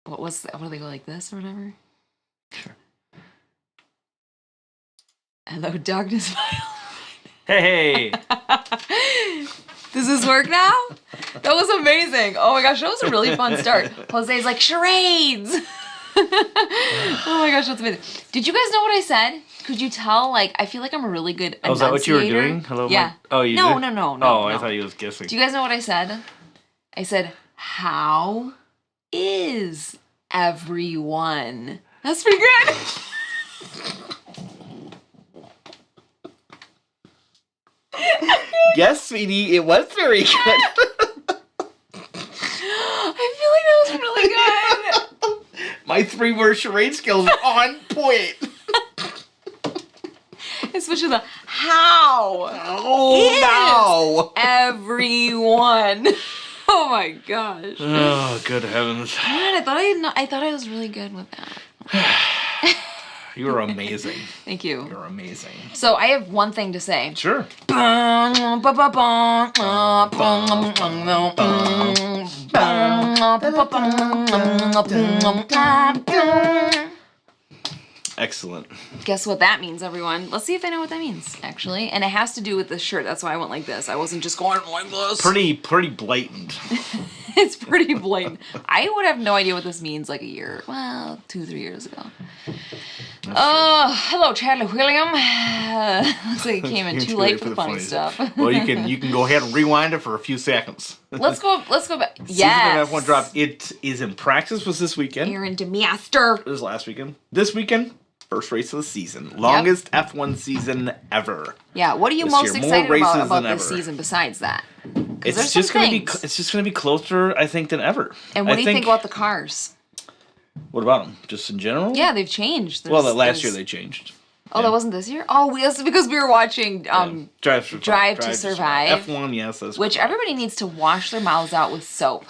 what do they go like this or whatever? Sure. Hello, darkness. Hey. Does this work now? That was amazing. Oh my gosh, that was a really fun start. Jose's like, charades. Oh my gosh, that's amazing. Did you guys know what I said? Could you tell? Like, I feel like I'm a really good enunciator. Oh, is that what you were doing? Hello, yeah. Oh, you no, did? no. Oh, I thought you was guessing. Do you guys know what I said? I said, how is everyone? That's pretty good. Yes, sweetie, it was very good. I feel like that was really good. My 3-word charade skills are on point. Especially the how. Oh, no. Everyone. Oh my gosh. Oh, good heavens. Man, I thought I was really good with that. You were amazing. Thank you. You're amazing. So I have one thing to say. Sure. Excellent. Guess what that means, everyone? Let's see if I know what that means, actually. And it has to do with this shirt. That's why I went like this. I wasn't just going like this. Pretty blatant. It's pretty blatant. I would have no idea what this means like 2-3 years ago. Oh, hello, Charlie William. Looks like it came in too late for the funny stuff. Well, you can go ahead and rewind it for a few seconds. Let's go back. Yes. Season of F1 dropped. It is in practice. Was this weekend? Aaron DeMaster. It was last weekend. This weekend, first race of the season. Longest F1 season ever. Yeah. What are you most excited about this season besides that? It's just gonna be closer, I think, than ever. And what do you think about the cars? What about them? Just in general? Yeah, they've changed. Last year they changed. Oh, that wasn't this year? Oh, that's because we were watching Drive to Survive. F1, yes. That's which everybody needs to wash their mouths out with soap.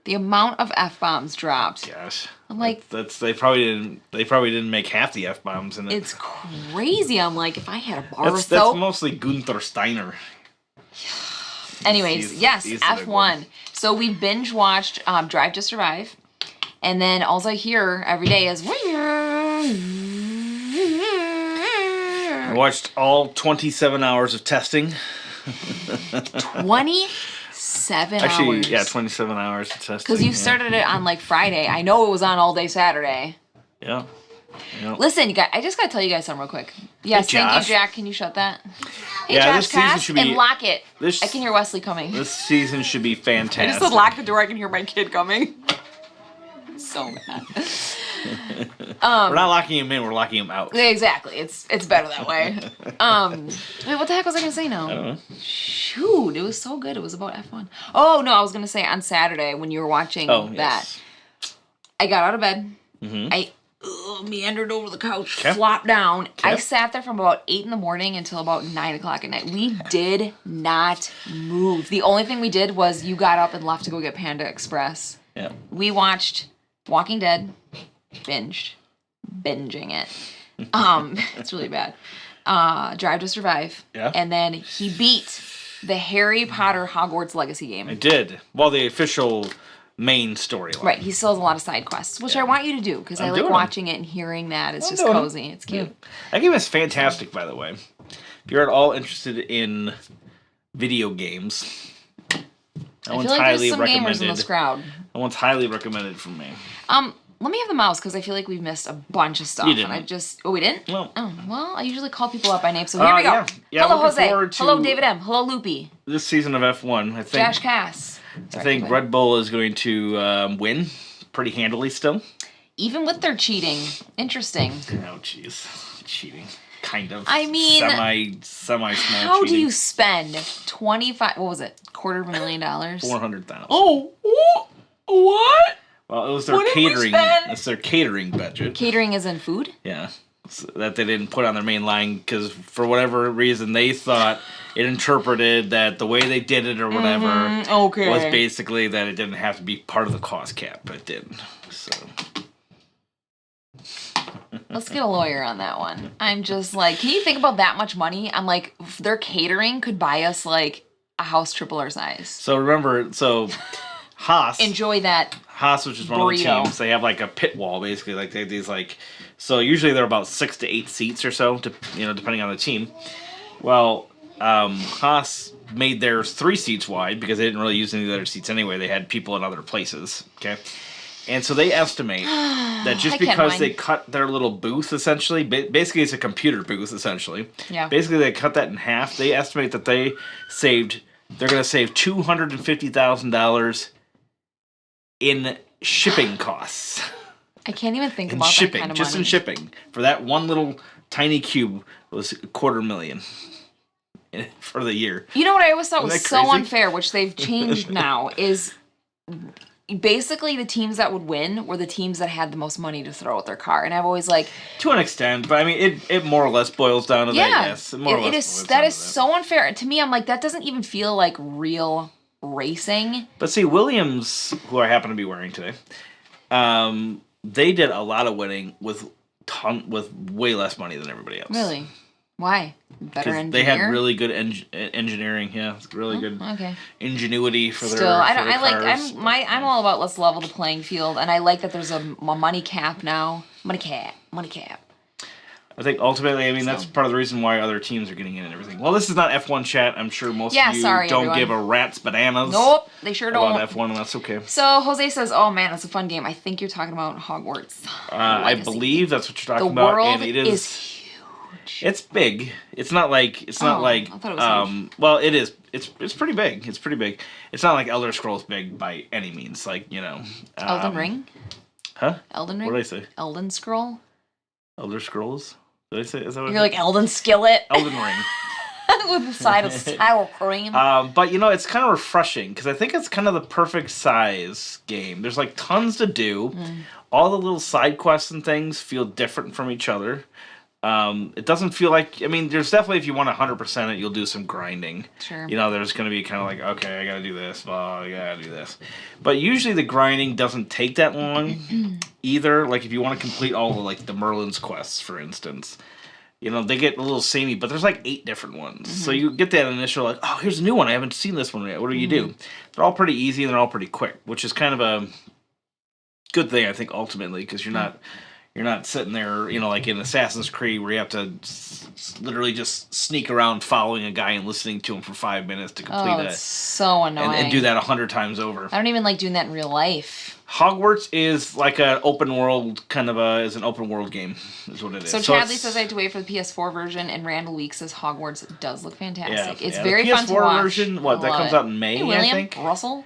The amount of F-bombs dropped. Gosh. I'm like... They probably didn't make half the F-bombs in it. It's crazy. I'm like, if I had a bar of soap... That's mostly Gunther Steiner. Anyways, yes, F1. So we binge watched Drive to Survive. And then all I hear every day is... I watched all 27 hours of testing. 27 hours? Actually, yeah, 27 hours of testing. Because you started it on, like, Friday. I know it was on all day Saturday. Yeah. Listen, you guys, I just got to tell you guys something real quick. Yes, hey, thank you, Jack. Can you shut that? Hey, yeah, Josh, this season should be... And lock it. I can hear Wesley coming. This season should be fantastic. I just said lock the door. I can hear my kid coming. So mad. We're not locking him in, we're locking him out. Exactly. It's better that way. Wait, what the heck was I gonna say now? I don't know. Shoot, it was so good. It was about F1. Oh no, I was gonna say on Saturday when you were watching that. Yes. I got out of bed. Mm-hmm. I meandered over the couch, flopped down. I sat there from about 8 in the morning until about 9 o'clock at night. We did not move. The only thing we did was you got up and left to go get Panda Express. Yeah. We watched Walking Dead, binging it. It's really bad. Drive to Survive. Yeah. And then he beat the Harry Potter Hogwarts Legacy game. I did. Well, the official main storyline. Right. He still has a lot of side quests, which I want you to do because I like watching it and hearing that. It's just cozy. It's cute. Yeah. That game is fantastic, by the way. If you're at all interested in video games, I feel like there's some gamers in this crowd. That one's highly recommended from me. Let me have the mouse because I feel like we've missed a bunch of stuff. You didn't. And we didn't? No. Oh, well, I usually call people up by name, so here we go. Yeah. Yeah, hello, looking Jose. forward to Hello, David M. Hello, Loopy. This season of F1, I think. Josh Cass. I think Red Bull is going to win pretty handily still. Even with their cheating. Interesting. Oh, jeez. Cheating. Kind of. I mean, semi-small how cheating. do you spend $25, what was it, $250,000? $400,000. Oh, what? Well, it was their catering. It's their catering budget. Catering is in food? Yeah. So that they didn't put on their main line because for whatever reason they thought it interpreted that the way they did it or whatever was basically that it didn't have to be part of the cost cap, but it didn't. So let's get a lawyer on that one. I'm just like, can you think about that much money? I'm like, their catering could buy us like a house triple our size. remember, Haas. Enjoy that Haas, which is one of the teams, they have like a pit wall basically. Like they have these like, so usually they're about 6 to 8 seats or so, depending on the team. Well, Haas made theirs 3 seats wide because they didn't really use any of the other seats anyway. They had people in other places. Okay. And so they estimate that just because they cut their little booth, essentially, basically it's a computer booth, essentially. Yeah. Basically, they cut that in half. They estimate that they're going to save $250,000 in shipping costs. I can't even think about that kind of just money. in shipping. For that one little tiny cube was $250,000 for the year. You know what I always thought was so unfair, which they've changed now, is... basically the teams that would win were the teams that had the most money to throw at their car, and I've always like, to an extent, but I mean it more or less boils down to that. Yes, that is so unfair to me. I'm like, that doesn't even feel like real racing. But see, Williams, who I happen to be wearing today, they did a lot of winning with way less money than everybody else. Really? Why? Better engineer? They had really good engineering. Yeah, really good ingenuity for their. I'm all about let's level the playing field, and I like that there's a money cap now. Money cap. I think ultimately, I mean, that's part of the reason why other teams are getting in and everything. Well, this is not F1 chat. I'm sure most of you don't give a rat's bananas. Nope, they sure don't. About F1, and that's okay. So Jose says, "Oh man, it's a fun game." I think you're talking about Hogwarts. I believe that's what you're talking about. The world is huge. It's big. It's not like I thought it was huge. Well, it is. It's pretty big. It's pretty big. It's not like Elder Scrolls big by any means. Like Elden Ring. Huh? Elden Ring. What did I say? Elden Scroll. Elder Scrolls. Did I say? Is that what You're like Elden Skillet. Elden Ring. With a side of sour cream. But it's kind of refreshing because I think it's kind of the perfect size game. There's like tons to do. All the little side quests and things feel different from each other. It doesn't feel like, I mean, there's definitely, if you want 100% it, you'll do some grinding. Sure. There's going to be kind of like, okay, I got to do this, I got to do this. But usually the grinding doesn't take that long either. Like if you want to complete all the Merlin's quests, for instance, they get a little samey, but there's like 8 different ones. So you get that initial like, oh, here's a new one. I haven't seen this one yet. What do you do? They're all pretty easy and they're all pretty quick, which is kind of a good thing, I think, ultimately, because you're not sitting there, like in Assassin's Creed where you have to literally just sneak around following a guy and listening to him for 5 minutes to complete it. It's so annoying. And do that 100 times over. I don't even like doing that in real life. Hogwarts is like an open world, is an open world game, is what it is. So Chadley says I have to wait for the PS4 version, and Randall Weeks says Hogwarts does look fantastic. It's very fun to watch. The PS4 version, that comes out in May, William, I think? Russell?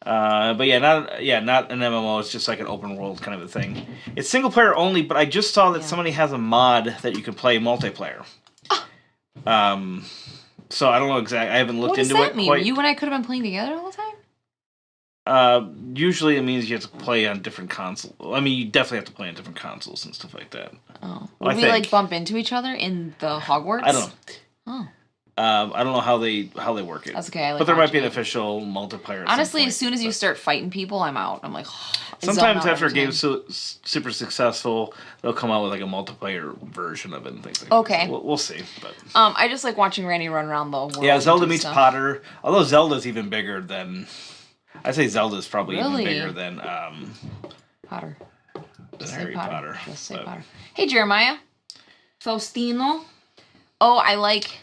But not an MMO. It's just like an open world kind of a thing. It's single player only, but I just saw that somebody has a mod that you can play multiplayer. So I don't know exactly. I haven't looked into it. What does that mean? You and I could have been playing together all the time? Usually it means you have to play on different consoles. I mean, you definitely have to play on different consoles and stuff like that. Oh, would we bump into each other in the Hogwarts? I don't know. Oh. I don't know how they work it. That's okay. But there might be an official multiplayer. Honestly, as soon as you start fighting people, I'm out. I'm like, sometimes after a game's super successful, they'll come out with like a multiplayer version of it and things like that. Okay. So we'll see. But I just like watching Randy run around the world. Yeah, Zelda meets Potter. Although Zelda's even bigger than, I'd say Zelda's probably even bigger than Potter. Than Harry Potter. Just say Potter. Hey Jeremiah, Faustino. Oh, I like.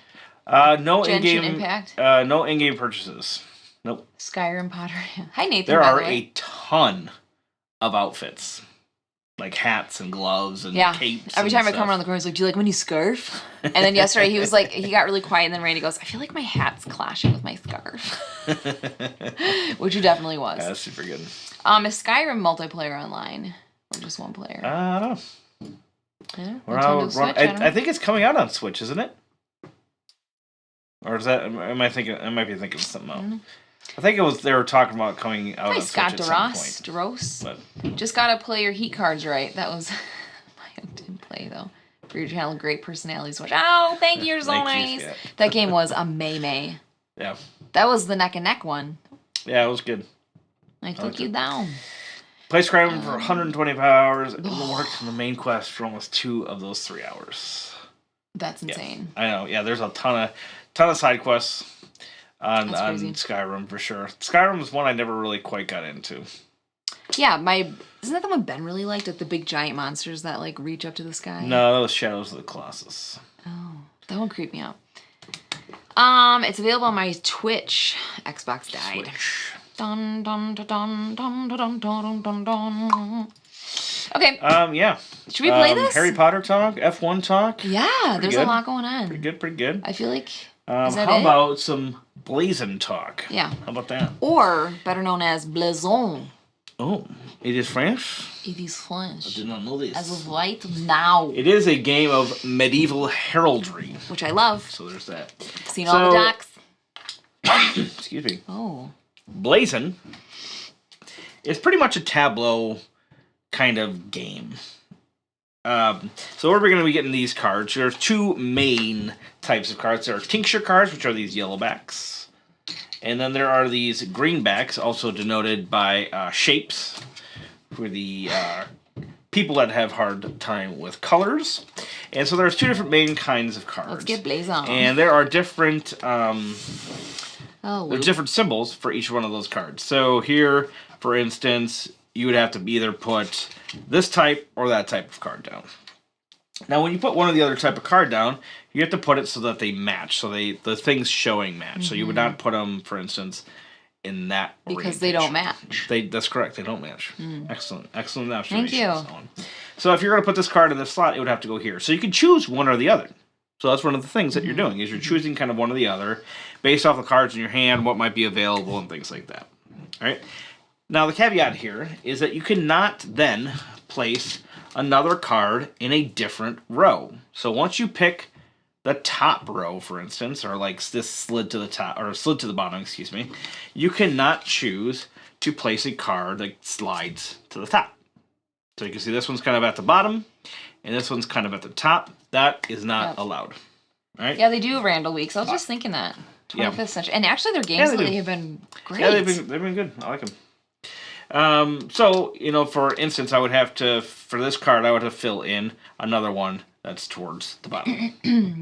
No in-game Impact. No in-game purchases. Nope. Skyrim Potter. Hi Nathan. There are a ton of outfits, like hats and gloves and capes. Every time I come around the corner, he's like, "Do you like my new scarf?" And then yesterday he was like, he got really quiet, and then Randy goes, "I feel like my hat's clashing with my scarf," which it definitely was. Yeah, that's super good. Is Skyrim multiplayer online or just one player? I don't know. Yeah, Switch, I think it's coming out on Switch, isn't it? Or is that? I might be thinking of something else. I think it was. They were talking about coming out on Switch at some point. DeRose. Just gotta play your heat cards right. That was I didn't play though. For your channel, great personalities. Oh, thank you. You're so nice. That game was a May. Yeah. That was the neck and neck one. Yeah, it was good. I took you down. Play Skyrim for 125 hours and worked on the main quest for almost 2 of those 3 hours. That's insane. Yeah, I know. Yeah, there's a ton of side quests on Skyrim for sure. Skyrim is one I never really quite got into. Yeah, isn't that the one Ben really liked? Like the big giant monsters that like reach up to the sky? No, that was Shadows of the Colossus. Oh, that one creeped me out. It's available on my Twitch. Xbox died. Switch. Dun dun dun dun dun dun dun dun dun. Okay. Yeah. Should we play this? Harry Potter talk, F1 talk. Yeah, there's a lot going on. Pretty good. I feel like. How about some Blazon talk? Yeah. How about that? Or better known as Blazon. Oh, it is French? It is French. I did not know this. As of right now. It is a game of medieval heraldry. Which I love. So there's that. Seen all the docs. Excuse me. Oh. Blazon is pretty much a tableau kind of game. So we're going to be getting these cards. There's two main types of cards. There are tincture cards, which are these yellowbacks. And then there are these greenbacks, also denoted by shapes, for the people that have hard time with colors. And so there's two different main kinds of cards. Let's get Blazon. And there are different there's different symbols for each one of those cards. So here, for instance, you would have to either put this type or that type of card down. Now, when you put one or the other type of card down, you have to put it so that they match, so the things showing match. Mm-hmm. So you would not put them, for instance, in that because they don't match. That's correct. They don't match. Excellent observation. Thank you. So if you're going to put this card in this slot, it would have to go here. So you can choose one or the other. So that's one of the things that you're doing, is you're choosing kind of one or the other, based off the cards in your hand, what might be available, and things like that. All right. Now, the caveat here is that you cannot then place another card in a different row. So once you pick the top row, for instance, or like this slid to the top, or slid to the bottom, excuse me, you cannot choose to place a card that slides to the top. So you can see this one's kind of at the bottom, and this one's kind of at the top. That is not allowed. All right? Yeah, they do Randall Weeks. I was just thinking that. 25th century. And actually, their games lately have been great. Yeah, they've been good. I like them. So, for instance, I would have to, for this card, I would have to fill in another one that's towards the bottom.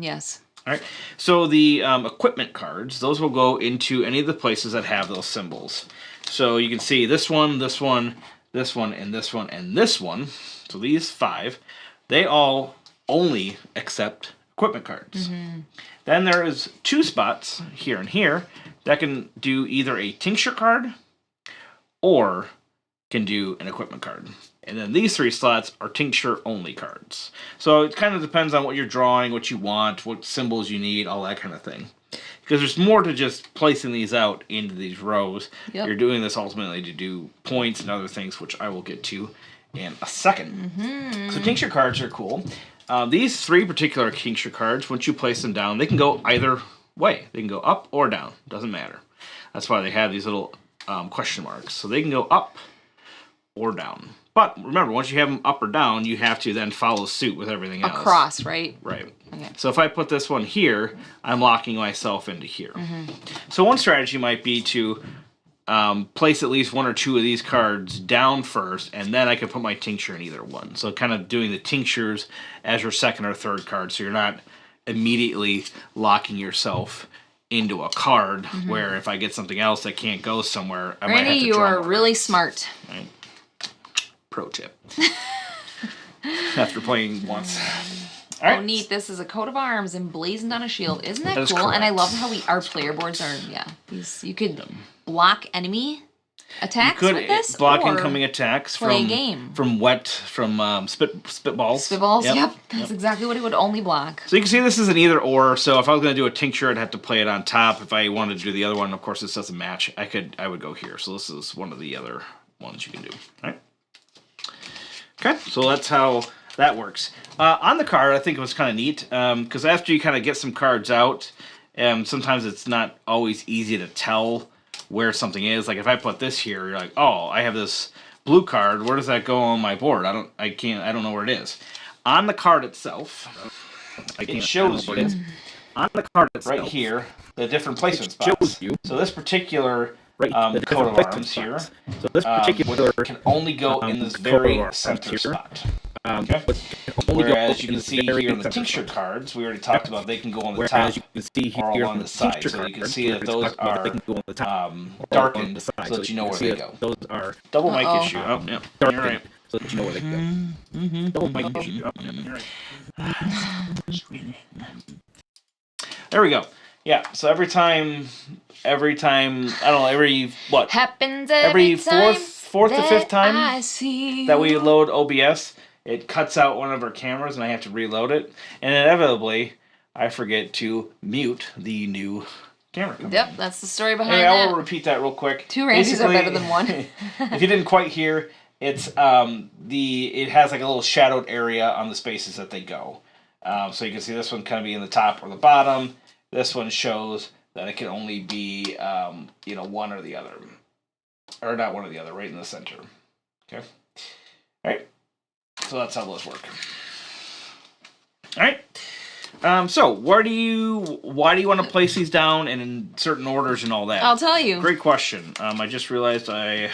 Yes. All right. So the equipment cards, those will go into any of the places that have those symbols. So you can see this one, this one, this one, and this one, and this one. So these 5, they all only accept equipment cards. Mm-hmm. Then there is 2 spots here and here that can do either a tincture card or can do an equipment card. And then these 3 slots are tincture-only cards. So it kind of depends on what you're drawing, what you want, what symbols you need, all that kind of thing. Because there's more to just placing these out into these rows. Yep. You're doing this ultimately to do points and other things, which I will get to in a second. Mm-hmm. So tincture cards are cool. These 3 particular tincture cards, once you place them down, they can go either way. They can go up or down. Doesn't matter. That's why they have these little question marks. So they can go up or down. But remember, once you have them up or down, you have to then follow suit with everything else. Across, right? Right. Okay. So if I put this one here, I'm locking myself into here. Mm-hmm. So one strategy might be to place at least 1 or 2 of these cards down first, and then I can put my tincture in either one. So kind of doing the tinctures as your second or third card, so you're not immediately locking yourself into a card where if I get something else that can't go somewhere, I might have to Randy, you are really smart. Right. Pro tip. After playing once. All right. Oh, neat. This is a coat of arms emblazoned on a shield. Isn't that cool? Correct. And I love how our player boards are, you could block enemy attacks with this. Block incoming attacks play a game. From spitballs. Spitballs, yep. That's exactly what it would only block. So you can see this is an either or. So if I was going to do a tincture, I'd have to play it on top. If I wanted to do the other one, of course, this doesn't match. I would go here. So this is one of the other ones you can do. All right. Okay, so that's how that works. On the card, I think it was kind of neat, because after you kind of get some cards out, sometimes it's not always easy to tell where something is. Like if I put this here, you're like, oh, I have this blue card. Where does that go on my board? I don't know where it is. On the card itself, it shows you on the card itself, right here, the different placement spots. So this particular the coat of arms here, So this particular can only go in this very center spot. Okay. Whereas you can see here in the tincture cards, we already talked about they can go on the top or along the side. So you can see that those are darkened so that you know where they go. Those are double mic issue. Oh, yeah. You're right. So that you know where they go. Double mic issue. Oh, yeah. You're right. There we go. Yeah. So every time, I don't know, every what? Happens every time fourth to fifth time that we you. load OBS, it cuts out one of our cameras and I have to reload it. And inevitably, I forget to mute the new camera. Yep, that's the story behind that. that. I will repeat that real quick. 2 Randys are better than 1. If you didn't quite hear, it's it has like a little shadowed area on the spaces that they go. So you can see this one kind of be in the top or the bottom. This one shows that it can only be one or the other. Or not one or the other, right in the center. Okay? Alright. So that's how those work. Alright. So why do you want to place these down and in certain orders and all that? I'll tell you. Great question. I just realized Do you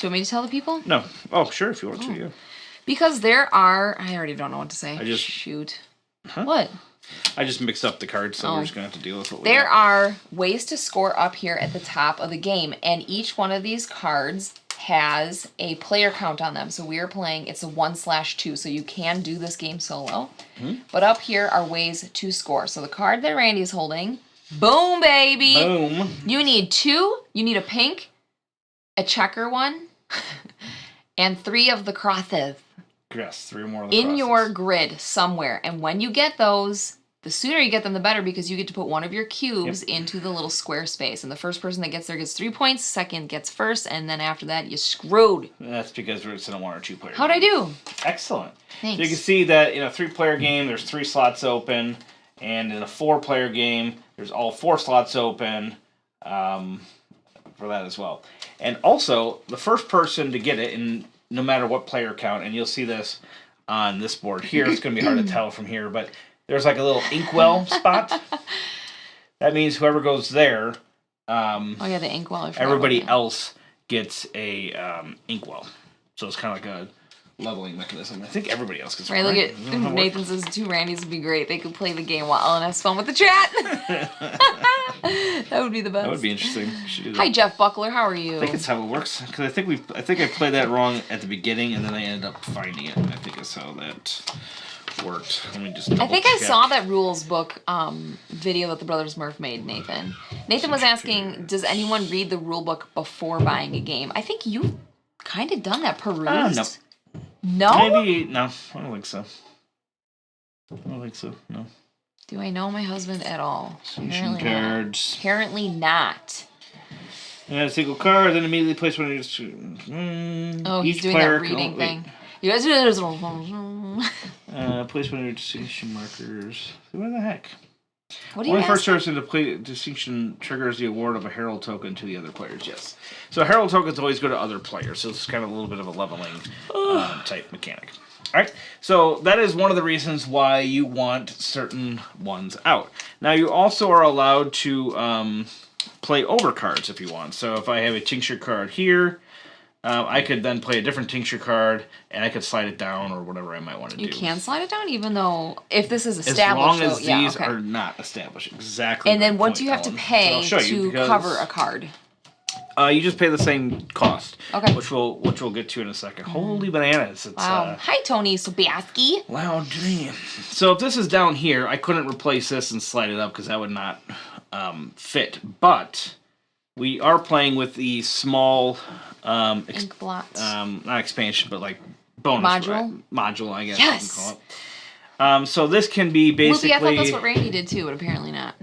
want me to tell the people? No. Oh, sure, if you want to, yeah. Because there are... I already don't know what to say. Shoot. Huh? What? I just mixed up the cards, so we're just going to have to deal with what we There got. are ways to score up here at the top of the game, and each one of these cards has a player count on them. So we are playing, it's a 1/2, so you can do this game solo. Mm-hmm. But up here are ways to score. So the card that Randy's holding, boom, baby! Boom! You need 2, you need a pink, a checker one, and 3 of the crosses. Yes, 3 more of the crosses. In your grid somewhere. And when you get those, the sooner you get them, the better, because you get to put one of your cubes into the little square space. And the first person that gets there gets 3 points, second gets first, and then after that, you're screwed. That's because it's in a 1 or 2 player How'd I do? Excellent. Thanks. So you can see that in a 3-player game, there's 3 slots open. And in a 4-player game, there's all 4 slots open for that as well. And also, the first person to get it, and no matter what player count, and you'll see this on this board here, it's going to be hard to tell from here, but there's like a little inkwell spot. That means whoever goes there, oh yeah, the inkwell. everybody else gets a inkwell. So it's kind of like a leveling mechanism. I think everybody else gets one. Right, look at Nathan says 2 Randys would be great. They could play the game while Ellen has fun with the chat. That would be the best. That would be interesting. Hi, Jeff Buckler. How are you? I think it's how it works. Because I think I played that wrong at the beginning, and then I ended up finding it. I think that's how that worked. Let me just I think I saw that rules book video that the Brothers Murph made, Nathan. Nathan was asking, does anyone read the rule book before buying a game? I think you've kind of done that, perused. No. No? Maybe, no. I don't think so. No. Do I know my husband at all? Apparently cards. Not. Apparently not. And a single card, then immediately place one of your... He's doing that reading thing. You guys do this. Place one of your distinction markers. What the heck? What do you Only first person to play distinction triggers the award of a herald token to the other players. Yes. So herald tokens always go to other players. So it's kind of a little bit of a leveling type mechanic. All right. So that is one of the reasons why you want certain ones out. Now you also are allowed to play over cards if you want. So if I have a tincture card here, I could then play a different tincture card, and I could slide it down or whatever I might want to do. You can slide it down, even though if this is established. As long as these are not established, exactly. And then what do you have to pay to cover a card? You just pay the same cost. Okay. Which we'll get to in a second. Holy bananas! It's, wow. Hi, Tony Sobiaski. Loud dream. So if this is down here, I couldn't replace this and slide it up because that would not fit. But we are playing with the small ink blots. Not expansion, but like bonus module, I guess yes. you can call it. So this can be basically. Loopy, I thought that's what Randy did too, but apparently not.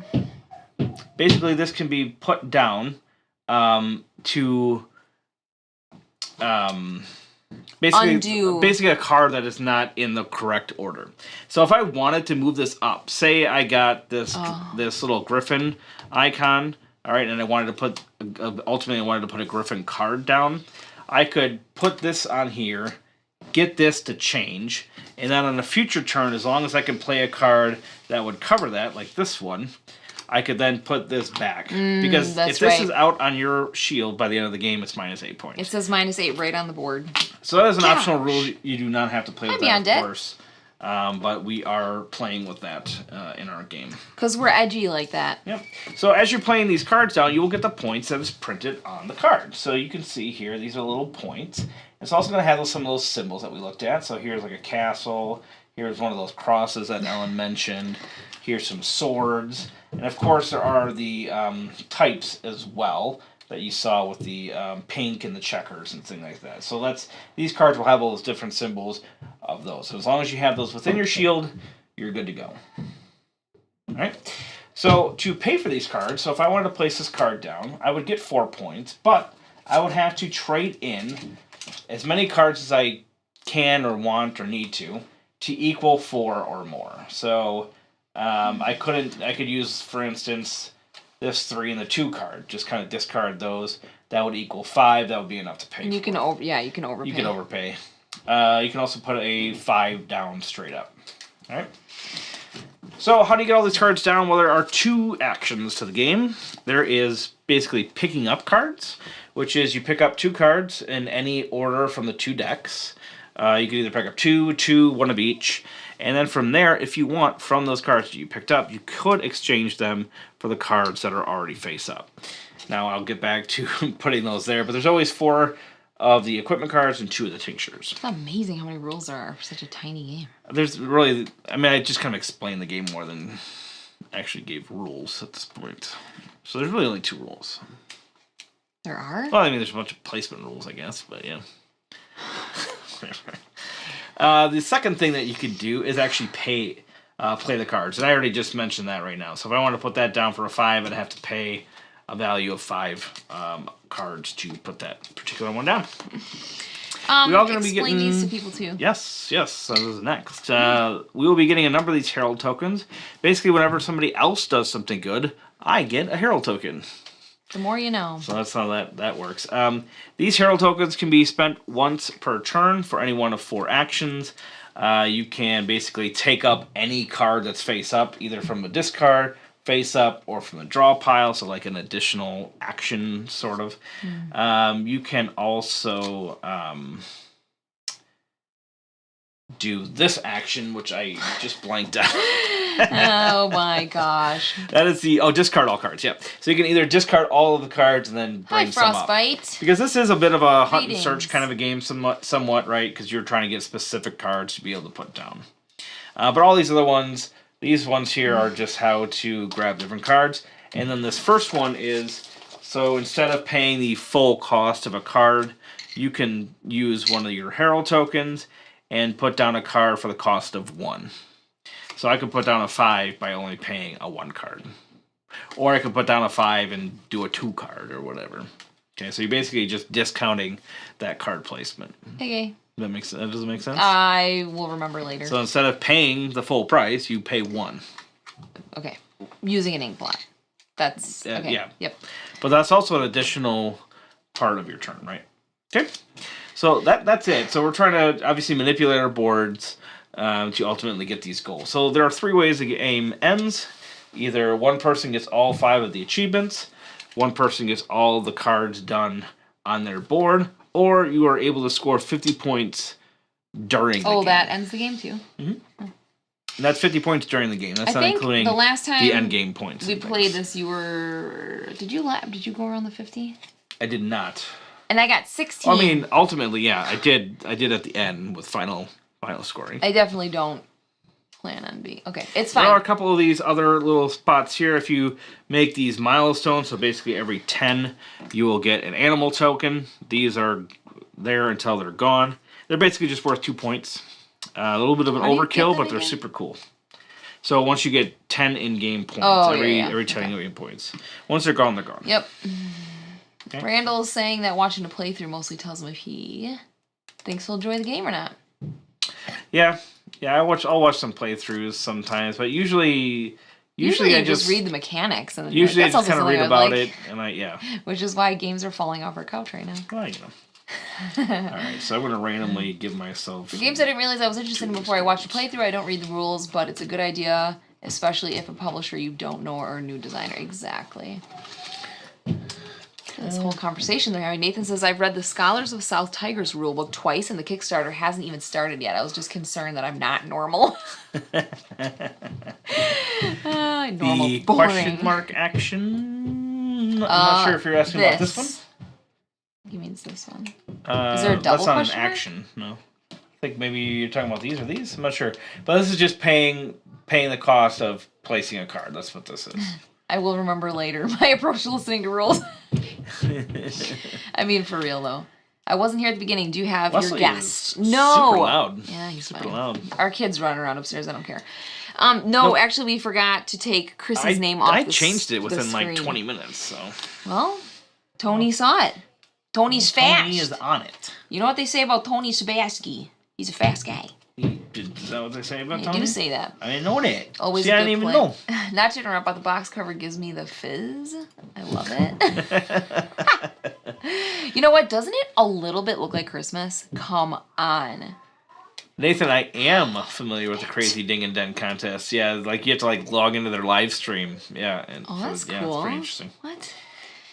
Basically, this can be put down to basically a card that is not in the correct order. So if I wanted to move this up, say I got this little griffin icon. All right, and I wanted to put ultimately I wanted to put a griffin card down. I could put this on here, get this to change, and then on a future turn, as long as I can play a card that would cover that, like this one, I could then put this back. Because if this is out on your shield by the end of the game, it's -8 points. It says -8 right on the board. So that is an optional rule. You do not have to play with that, of course. It. But we are playing with that in our game. Because we're edgy like that. Yep. So as you're playing these cards down, you will get the points that is printed on the card. So you can see here, these are little points. It's also going to have some of those symbols that we looked at. So here's like a castle. Here's one of those crosses that Ellen mentioned. Here's some swords. And of course there are the types as well that you saw with the pink and the checkers and things like that. So these cards will have all those different symbols of those. So as long as you have those within your shield, you're good to go. Alright? So to pay for these cards, so if I wanted to place this card down, I would get 4 points, but I would have to trade in as many cards as I can or want or need to equal 4 or more. So I could use, for instance, this 3 and the 2 card. Just kind of discard those. That would equal 5. That would be enough to pay. You can overpay. You can overpay. You can also put a 5 down straight up. All right. So how do you get all these cards down? Well, there are 2 actions to the game. There is basically picking up cards, which is you pick up 2 cards in any order from the 2 decks. You can either pick up 2, 1 of each. And then from there, if you want, from those cards that you picked up, you could exchange them for the cards that are already face up. Now, I'll get back to putting those there, but there's always 4 of the equipment cards and 2 of the tinctures. It's amazing how many rules there are for such a tiny game. There's really, I just kind of explained the game more than actually gave rules at this point. So there's really only 2 rules. There are? Well, there's a bunch of placement rules, I guess, but yeah. The second thing that you could do is actually play the cards. And I already just mentioned that right now. So if I want to put that down for a 5, I'd have to pay a value of 5 cards to put that particular one down. We all going to be getting these to people too. Yes. So this is next. We will be getting a number of these Herald tokens. Basically, whenever somebody else does something good, I get a Herald token. The more you know. So that's how that works. These Herald tokens can be spent once per turn for any one of 4 actions. You can basically take up any card that's face up, either from a discard, face up, or from the draw pile, so like an additional action, sort of. You can also do this action, which I just blanked out. Oh my gosh. That is discard all cards, yeah. So you can either discard all of the cards and then bring some up. Frostbite. Because this is a bit of a hunt and search kind of a game somewhat, right? Because you're trying to get specific cards to be able to put down. But all these other ones, these ones here are just how to grab different cards. And then this first one is, so instead of paying the full cost of a card, you can use one of your Herald tokens and put down a card for the cost of 1. So I could put down a 5 by only paying a 1 card. Or I could put down a 5 and do a 2 card or whatever. Okay, so you're basically just discounting that card placement. Okay. That does it make sense? I will remember later. So instead of paying the full price, you pay 1. Okay. Using an ink blot. That's okay. Yeah. Yep. But that's also an additional part of your turn, right? Okay. So that's it. So we're trying to obviously manipulate our boards to ultimately get these goals. So there are 3 ways the game ends. Either one person gets all 5 of the achievements, one person gets all the cards done on their board, or you are able to score 50 points during the game. Oh, that ends the game too. Mm-hmm. And that's 50 points during the game. That's not including the last time the end game points. We played this. You were. Did you go around the 50? I did not. And I got 16. Well, I mean, ultimately, yeah, I did at the end with final scoring. I definitely don't plan on being. Okay, it's fine. There are a couple of these other little spots here. If you make these milestones, so basically every 10, you will get an animal token. These are there until they're gone. They're basically just worth 2 points. A little bit of an overkill, but they're super cool. So once you get 10 in-game points, every 10 in-game points. Once they're gone, they're gone. Yep. Okay. Randall's saying that watching a playthrough mostly tells him if he thinks he'll enjoy the game or not. Yeah. I'll watch some playthroughs sometimes, but usually I just read the mechanics and usually I just kind of read about it, and which is why games are falling off our couch right now. Well, Alright, so I'm going to randomly give myself... The games I didn't realize I was interested in before I watched a playthrough, I don't read the rules, but it's a good idea, especially if a publisher you don't know or a new designer. Exactly. This whole conversation they're having. Nathan says, I've read the Scholars of South Tigers rulebook twice, and the Kickstarter hasn't even started yet. I was just concerned that I'm not normal. Normal, the boring. question mark action... I'm not sure if you're asking about this one. You mean this one? Is there a double that's not question an mark? action, no. I think maybe you're talking about these or these. I'm not sure. But this is just paying the cost of placing a card. That's what this is. I will remember later my approach to listening to rules. I mean, for real, though. I wasn't here at the beginning. Do you have Wesley your guest? is No. super loud. Yeah, he's super fine. loud. Our kids running around upstairs. I don't care. No, actually, we forgot to take Chris's name off. I changed it within like 20 minutes. So. Well, Tony saw it. Tony's fast. Tony is on it. You know what they say about Tony Sabaski? He's a fast guy. Is that what they say about Tony? They do say that. I didn't know that. Always See, a good I didn't even play. know. Not to interrupt, but the box cover gives me the fizz. I love it. You know what? Doesn't it a little bit look like Christmas? Come on. Nathan, I am familiar with the Crazy Ding and Den contest. Yeah, like you have to like log into their live stream. Yeah, and that's cool. Yeah, it's pretty interesting. What?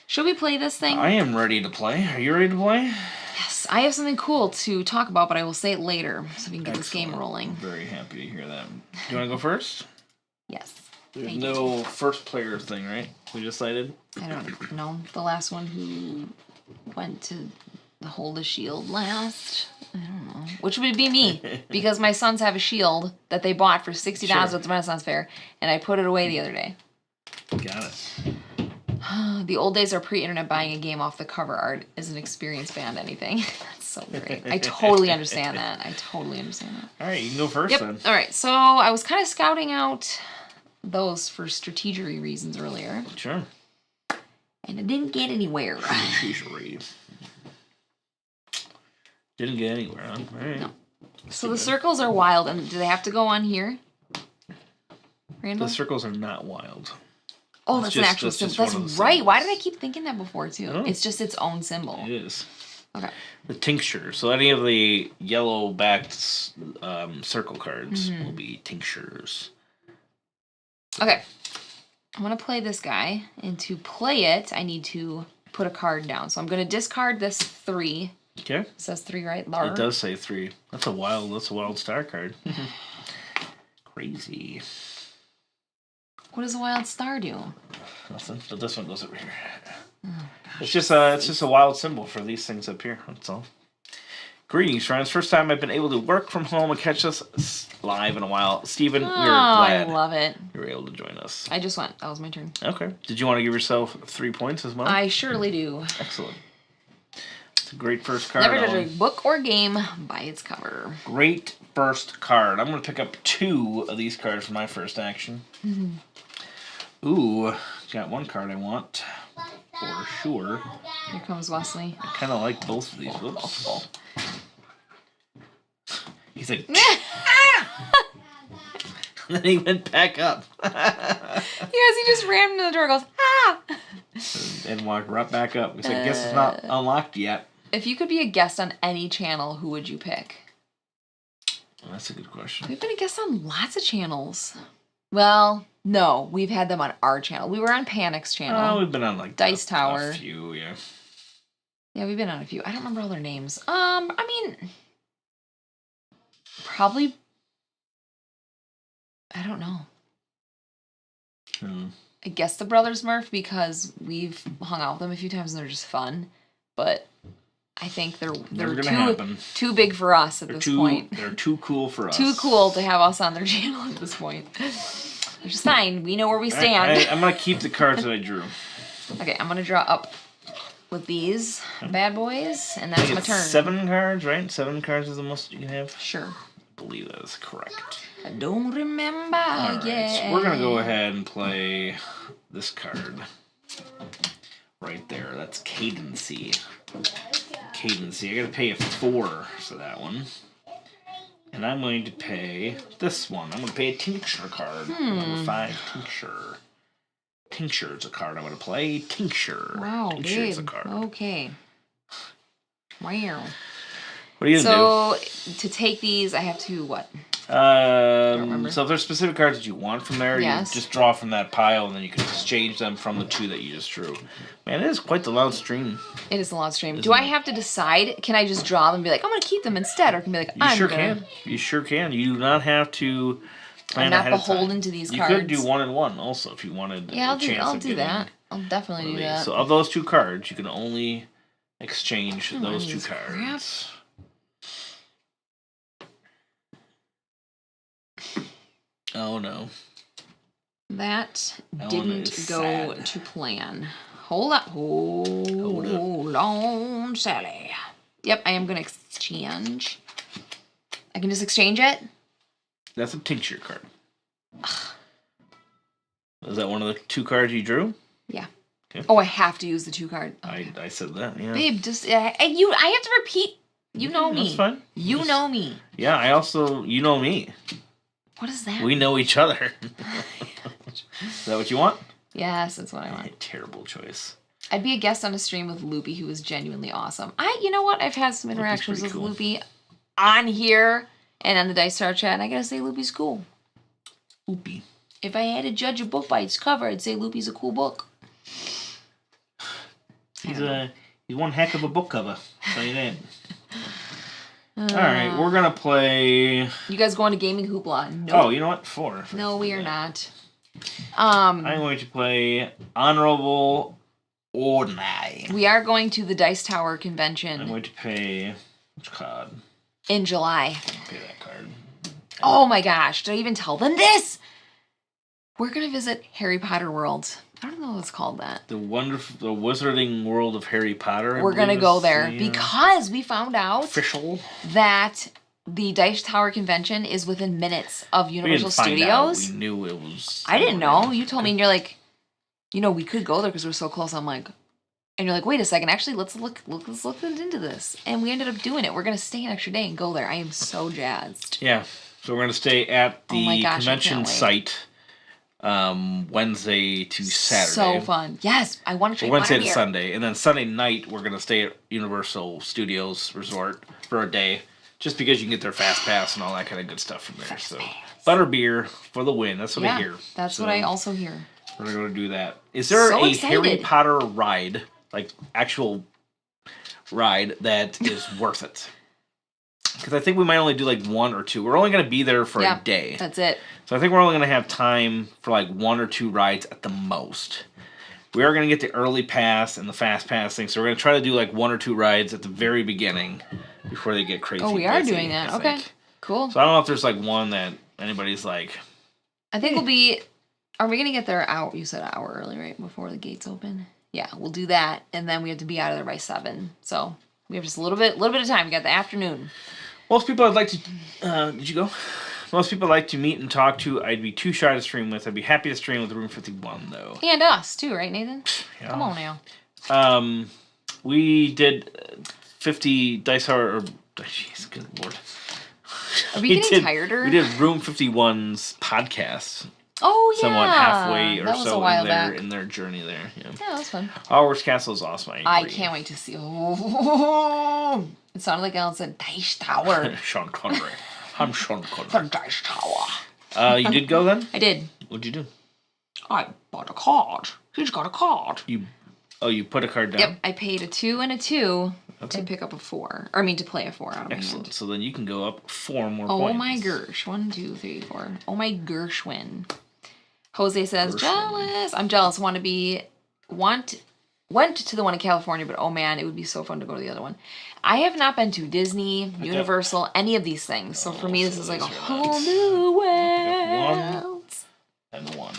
Should we play this thing? I am ready to play. Are you ready to play? Yes, I have something cool to talk about, but I will say it later so we can get this game rolling. I'm very happy to hear that. Do you want to go first? Yes. There's no first player thing, right? We decided? I don't know. The last one who went to hold a shield last. I don't know. Which would be me, because my sons have a shield that they bought for $60 at the Renaissance Fair, and I put it away the other day. Got it. The old days are pre-internet. Buying a game off the cover art is an experience beyond anything. That's so great. I totally understand that. All right, you can go first then. All right, so I was kind of scouting out those for strategery reasons earlier. Sure. And it didn't get anywhere. Strategery. Didn't get anywhere, huh? All right. No. So the circles are wild, and do they have to go on here? Randall? The circles are not wild. Oh, that's an actual symbol. That's right. Why did I keep thinking that before, too? Oh. It's just its own symbol. It is. Okay. The tincture. So any of the yellow-backed circle cards will be tinctures. Okay. I'm going to play this guy, and to play it, I need to put a card down. So I'm going to discard this 3. Okay. It says 3, right? It does say 3. That's a wild star card. Crazy. What does a wild star do? Nothing. But this one goes over here. Oh, it's just a wild symbol for these things up here. That's all. Greetings, friends. First time I've been able to work from home and catch us live in a while. Steven, we're glad I love it. you were able to join us. I just went. That was my turn. Okay. Did you want to give yourself 3 points as well? I surely do. Excellent. It's a great first card. Never judge a book or game by its cover. Great first card. I'm going to pick up 2 of these cards for my first action. Ooh, got one card I want. For sure. Here comes Wesley. I kind of like both of these. Whoops. He's like, and then he went back up. Yes, he just ran into the door and goes, ah! And walked right back up. He's like, guess it's not unlocked yet. If you could be a guest on any channel, who would you pick? Well, that's a good question. We've been a guest on lots of channels. Well, no, we've had them on our channel. We were on Panic's channel. Oh, we've been on like Dice Tower. A few, yeah. Yeah, we've been on a few. I don't remember all their names. I mean, probably. I don't know. I guess the Brothers Murph, because we've hung out with them a few times and they're just fun. But I think they're too big for us at this point. They're too cool for us. Too cool to have us on their channel at this point. Which is fine. We know where we stand. I'm going to keep the cards that I drew. Okay, I'm going to draw up with these bad boys, and that's my turn. 7 cards, right? 7 cards is the most you can have? Sure. I believe that is correct. I don't remember. All right, so we're going to go ahead and play this card. Right there. That's Cadency. Cadency. I got to pay a 4 for that one. And I'm going to pay this one. I'm going to pay a Tincture card. Number 5, Tincture. Tincture is a card I'm going to play. Tincture. Wow, Tincture is a babe. card. Okay. Wow. What are you gonna So to take these, I have to what? So if there's specific cards that you want from there, Yes. you just draw from that pile, and then you can exchange them from the 2 that you just drew. Man, it is quite the loud stream. It is a loud stream. Do I have to decide? Can I just draw them and be like, I'm going to keep them instead? Or can I be like, You sure can. You sure can. You do not have to plan ahead of time. I'm not beholden to these cards. You could do 1 and 1 also if you wanted a chance I'll of do getting that. I'll definitely do that. So of those 2 cards, you can only exchange those 2 cards. Oh no. That didn't go to plan. Hold on, Sally. Yep, I am going to exchange. I can just exchange it? That's a tincture card. Is that one of the 2 cards you drew? Yeah. Okay. Oh, I have to use the 2 card. Okay. I said that, yeah. Babe, just I have to repeat. You know me. That's fine. You know me. Yeah, I also, you know me. What is that? We know each other. Is that what you want? Yes, that's what I want. Terrible choice. I'd be a guest on a stream with Loopy, who is genuinely awesome. You know what? I've had some interactions with Loopy on here and on the Dice Tower chat, and I gotta say Loopy's cool. Loopy. If I had to judge a book by its cover, I'd say Loopy's a cool book. He's one heck of a book cover. I'll tell you that. Alright, we're gonna play... You guys going to Gaming Hoopla? Nope. Oh, you know what? 4. No, we are not. I'm going to play Honorable Ordinary. We are going to the Dice Tower convention. I'm going to pay... Which card? In July. Pay that card. Oh my gosh, did I even tell them this? We're going to visit Harry Potter World. I don't know what's called that. The Wizarding World of Harry Potter. We're going to go there because we found out that the Dice Tower convention is within minutes of Universal Studios. We knew it was... I didn't know. You told me, and you're like, we could go there because we're so close. I'm like, and you're like, wait a second. Actually, let's look into this. And we ended up doing it. We're going to stay an extra day and go there. I am so jazzed. Yeah. So we're going to stay at the convention site Wednesday to Saturday. So fun. Yes. I want to try Wednesday to Sunday. And then Sunday night, we're going to stay at Universal Studios Resort for a day. Just because you can get their Fast Pass and all that kind of good stuff from there. So butterbeer for the win. That's what I hear. That's what I also hear. We're going to do that. Is there a Harry Potter ride, like actual ride, that is worth it? Because I think we might only do like 1 or 2. We're only going to be there for a day. That's it. So I think we're only going to have time for like 1 or 2 rides at the most. We are going to get the early pass and the fast pass thing. So we're going to try to do like 1 or 2 rides at the very beginning before they get crazy. Oh, we are doing that. Okay. Cool. So I don't know if there's like one that anybody's like... I think we'll be... Are we going to get there you said an hour early, right? Before the gates open? Yeah, we'll do that. And then we have to be out of there by 7. So we have just a little bit of time. We got the afternoon. Most people I'd like to... did you go? Most people I'd like to meet and talk to, I'd be too shy to stream with. I'd be happy to stream with Room 51, though. And us, too, right, Nathan? Yeah. Come on now. We did 50 Dice Tower... Jeez, good lord. Are we getting tired? We did Room 51's podcast. Oh, yeah. Somewhat halfway or so back. in their journey there. Yeah, that was fun. Hogwarts Castle is awesome. I can't wait to see. Oh, it sounded like Alan said Dice Tower. Sean Connery. I'm Sean Connery. The Dice Tower. You did go then? I did. What'd you do? I bought a card. He's got a card. You put a card down? Yep, I paid a 2 and a 2 to pick up a 4. Or to play a 4 out of my hand. Excellent. So then you can go up 4 more points. Oh my Gersh. 1, 2, 3, 4. Oh my Gershwin. Jose says, jealous. I'm jealous. Went to the one in California, but oh man, it would be so fun to go to the other one. I have not been to Disney, Universal, any of these things. So for me, this is like a whole new world. 1 and 1.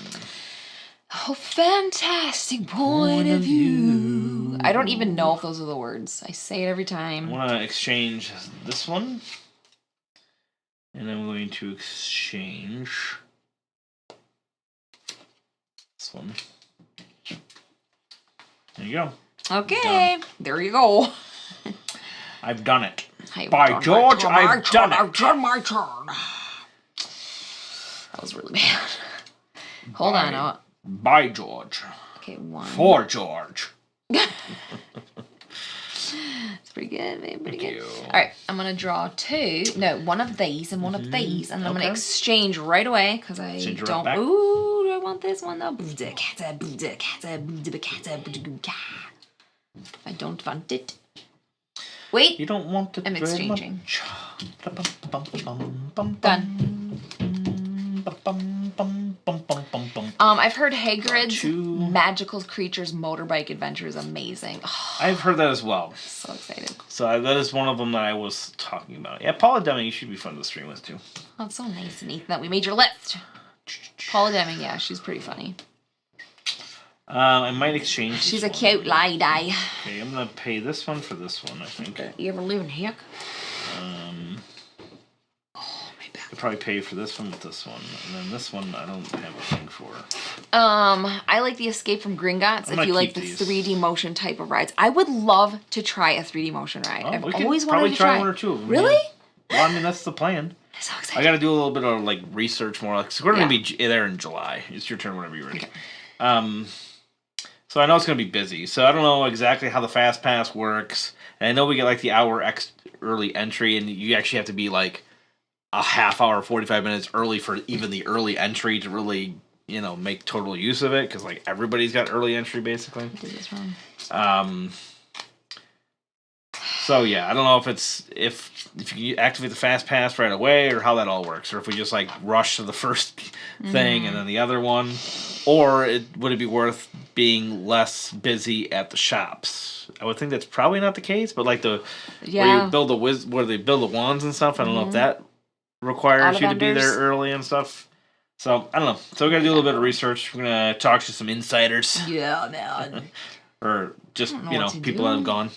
Oh, fantastic point of view. I don't even know if those are the words. I say it every time. I want to exchange this one. And I'm going to exchange this one. There you go. Okay. There you go. I've done it. By George, I've done it. I've done my turn. That was really bad. Hold on. By George. Okay, 1. For George. It's pretty good, babe. Pretty Thank good. you. All right, I'm gonna draw one of these and one of these, and I'm gonna exchange right away because I don't. Ooh, do I want this one though? I don't want it. Wait. You don't want it. I'm exchanging. Done. I've heard Hagrid's Magical Creatures Motorbike Adventure is amazing. Oh, I've heard that as well. So excited. So that is one of them that I was talking about. Yeah, Paula Deming, you should be fun to stream with too. Oh, it's so nice, Nathan, that we made your list. Paula Deming, yeah, she's pretty funny. I might exchange. She's a cute lady. Okay, I'm gonna pay this one for this one, I think. You ever live in Hick? I'll probably pay for this one with this one, and then this one I don't have a thing for. I like the Escape from Gringotts if you like the 3D motion type of rides. I would love to try a 3D motion ride. I've always wanted to try one or two of them. Really? Yeah. Well, I mean, that's the plan. I'm so excited. I got to do a little bit of like research more. Like, so we're gonna be there in July. It's your turn whenever you're ready. Okay. So I know it's gonna be busy. So I don't know exactly how the Fast Pass works. And I know we get like the hour early entry, and you actually have to be like a half hour, 45 minutes early for even the early entry to really, make total use of it, because like everybody's got early entry basically. I did this wrong. So yeah, I don't know if you activate the Fast Pass right away or how that all works, or if we just like rush to the first thing and then the other one, or would it be worth being less busy at the shops? I would think that's probably not the case, but like where you build where they build the wands and stuff, I don't know if that requires you to be there early and stuff. So I don't know. So we're gonna do a little bit of research. We're gonna talk to some insiders. Yeah, man. Or just people that have gone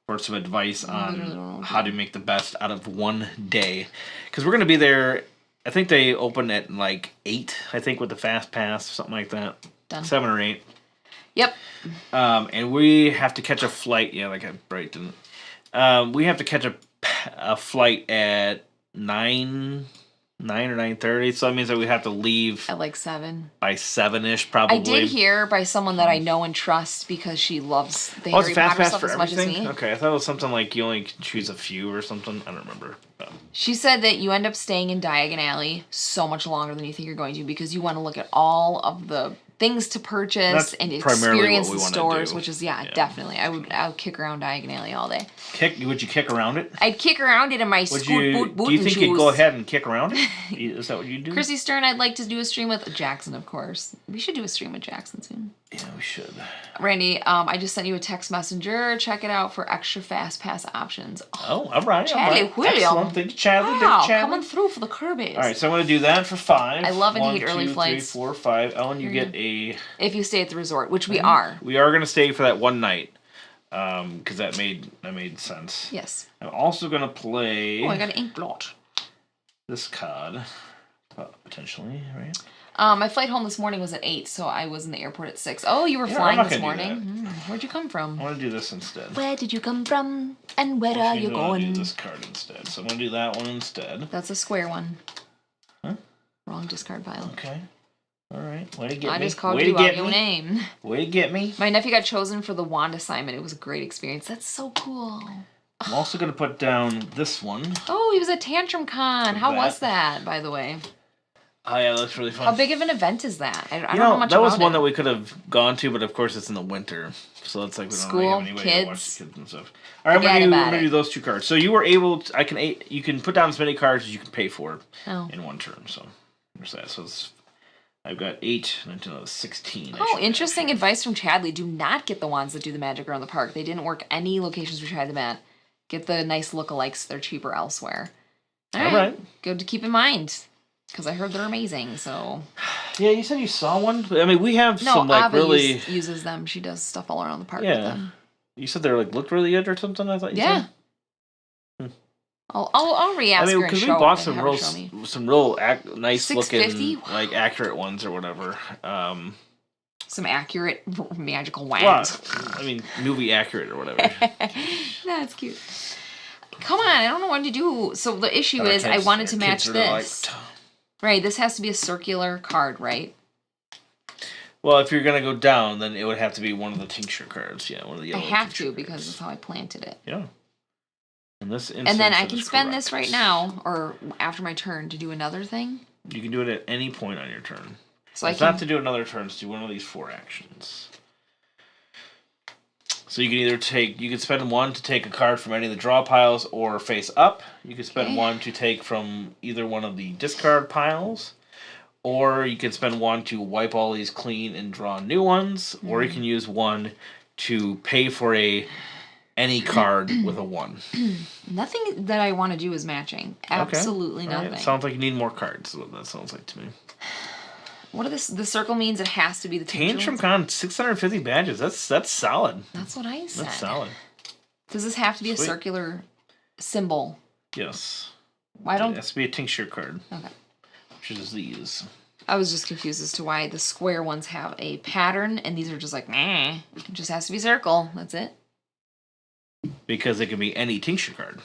for some advice on how to make the best out of one day. Because we're gonna be there. I think they open at like 8. I think with the Fast Pass, something like that. Done. 7 or 8. Yep. And we have to catch a flight. Yeah, like I didn't. We have to catch a flight at 9 or 9:30, so that means that we have to leave at like 7 by 7ish probably. I did hear by someone that I know and trust because she loves the Harry Potter stuff as much as me. Okay, I thought it was something like you only can choose a few or something. I don't remember. She said that you end up staying in Diagon Alley so much longer than you think you're going to because you want to look at all of the things to purchase and experience the stores, which is definitely. I would kick around Diagon Alley all day. Would you kick around it? I'd kick around it in my boot do you think you'd go ahead and kick around it? Is that what you do? Chrissy Stern, I'd like to do a stream with Jackson, of course. We should do a stream with Jackson soon. Yeah, we should. Randy, I just sent you a text messenger. Check it out for extra Fast Pass options. Oh, all right. Chadley William. Excellent. Thank you, Chadley. Wow, coming through for the Kirby's. All right, so I'm going to do that for 5. I love and hate early flights. 1, 2, 3, 4, 5. Ellen, you get a... If you stay at the resort, which we are. We are going to stay for that one night. Because that made sense. Yes. I'm also going to play... Oh, I got an ink blot. This card. Potentially, right? My flight home this morning was at 8, so I was in the airport at 6. Oh, you were flying this morning? Where'd you come from? I want to do this instead. Where did you come from? And where are you going? I'm do this card instead. So I'm going to do that one instead. That's a square one. Huh? Wrong discard pile. Okay. All right. Way to get me. I just called you out your name. Way to get me. My nephew got chosen for the wand assignment. It was a great experience. That's so cool. I'm also going to put down this one. Oh, he was at Tantrum Con. How was that, by the way? Oh, yeah, that looks really fun. How big of an event is that? I don't know much about it. That was one that we could have gone to, but of course it's in the winter. So it's like we don't really have anybody to watch the kids and stuff. All right, I'm going to do those 2 cards. So you were able to, you can put down as many cards as you can pay for in one turn. So there's that. So I've got 8, and another 16. Oh, interesting advice from Chadley. Do not get the wands that do the magic around the park. They didn't work any locations we tried them at. Get the nice lookalikes. They're cheaper elsewhere. All right. Good to keep in mind. Because I heard they're amazing, so... Yeah, you said you saw one? I mean, we have some, like, Abby really... uses them. She does stuff all around the park with them. You said they like looked really good or something, I thought you said? I'll re-ask her and because we bought some real nice looking, like, accurate ones or whatever. Some accurate magical wands. Well, I mean, movie accurate or whatever. That's cute. Come on, I don't know what to do. So the issue is I wanted to match this. Right, this has to be a circular card, right? Well, if you're gonna go down, then it would have to be one of the tincture cards. Yeah, one of the I yellow. have to because that's how I planted it. Yeah. In this instance, and then I can spend this right now or after my turn to do another thing. You can do it at any point on your turn. So it's not to do another turn. It's to do one of these 4 actions. So you can either you can spend 1 to take a card from any of the draw piles or face up. You can spend 1 to take from either one of the discard piles. Or you can spend 1 to wipe all these clean and draw new ones. Or you can use 1 to pay for any card with a 1. Nothing that I want to do is matching. Absolutely nothing. Right. Sounds like you need more cards. That's what that sounds like to me. What are this? The circle means it has to be the Tantrum Con, 650 badges. That's solid. That's what I said. That's solid. Does this have to be a circular symbol? Yes. Why don't? It has to be a tincture card. Okay. Which is these. I was just confused as to why the square ones have a pattern and these are just like, meh. It just has to be circle. That's it. Because it can be any tincture card.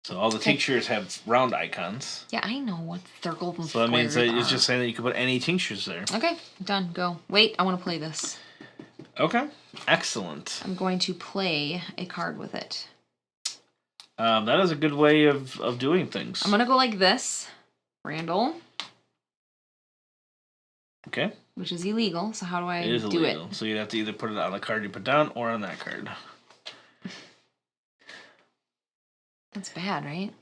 So all the tinctures have round icons. Yeah, I know what circles and squares are. So that means that it's just saying that you can put any tinctures there. Okay, done. Go. Wait, I want to play this. Okay, excellent. I'm going to play a card with it. That is a good way of doing things. I'm going to go like this. Randall. Okay. Which is illegal, so how do I do it? It is illegal. So you'd have to either put it on the card you put down or on that card. That's bad, right?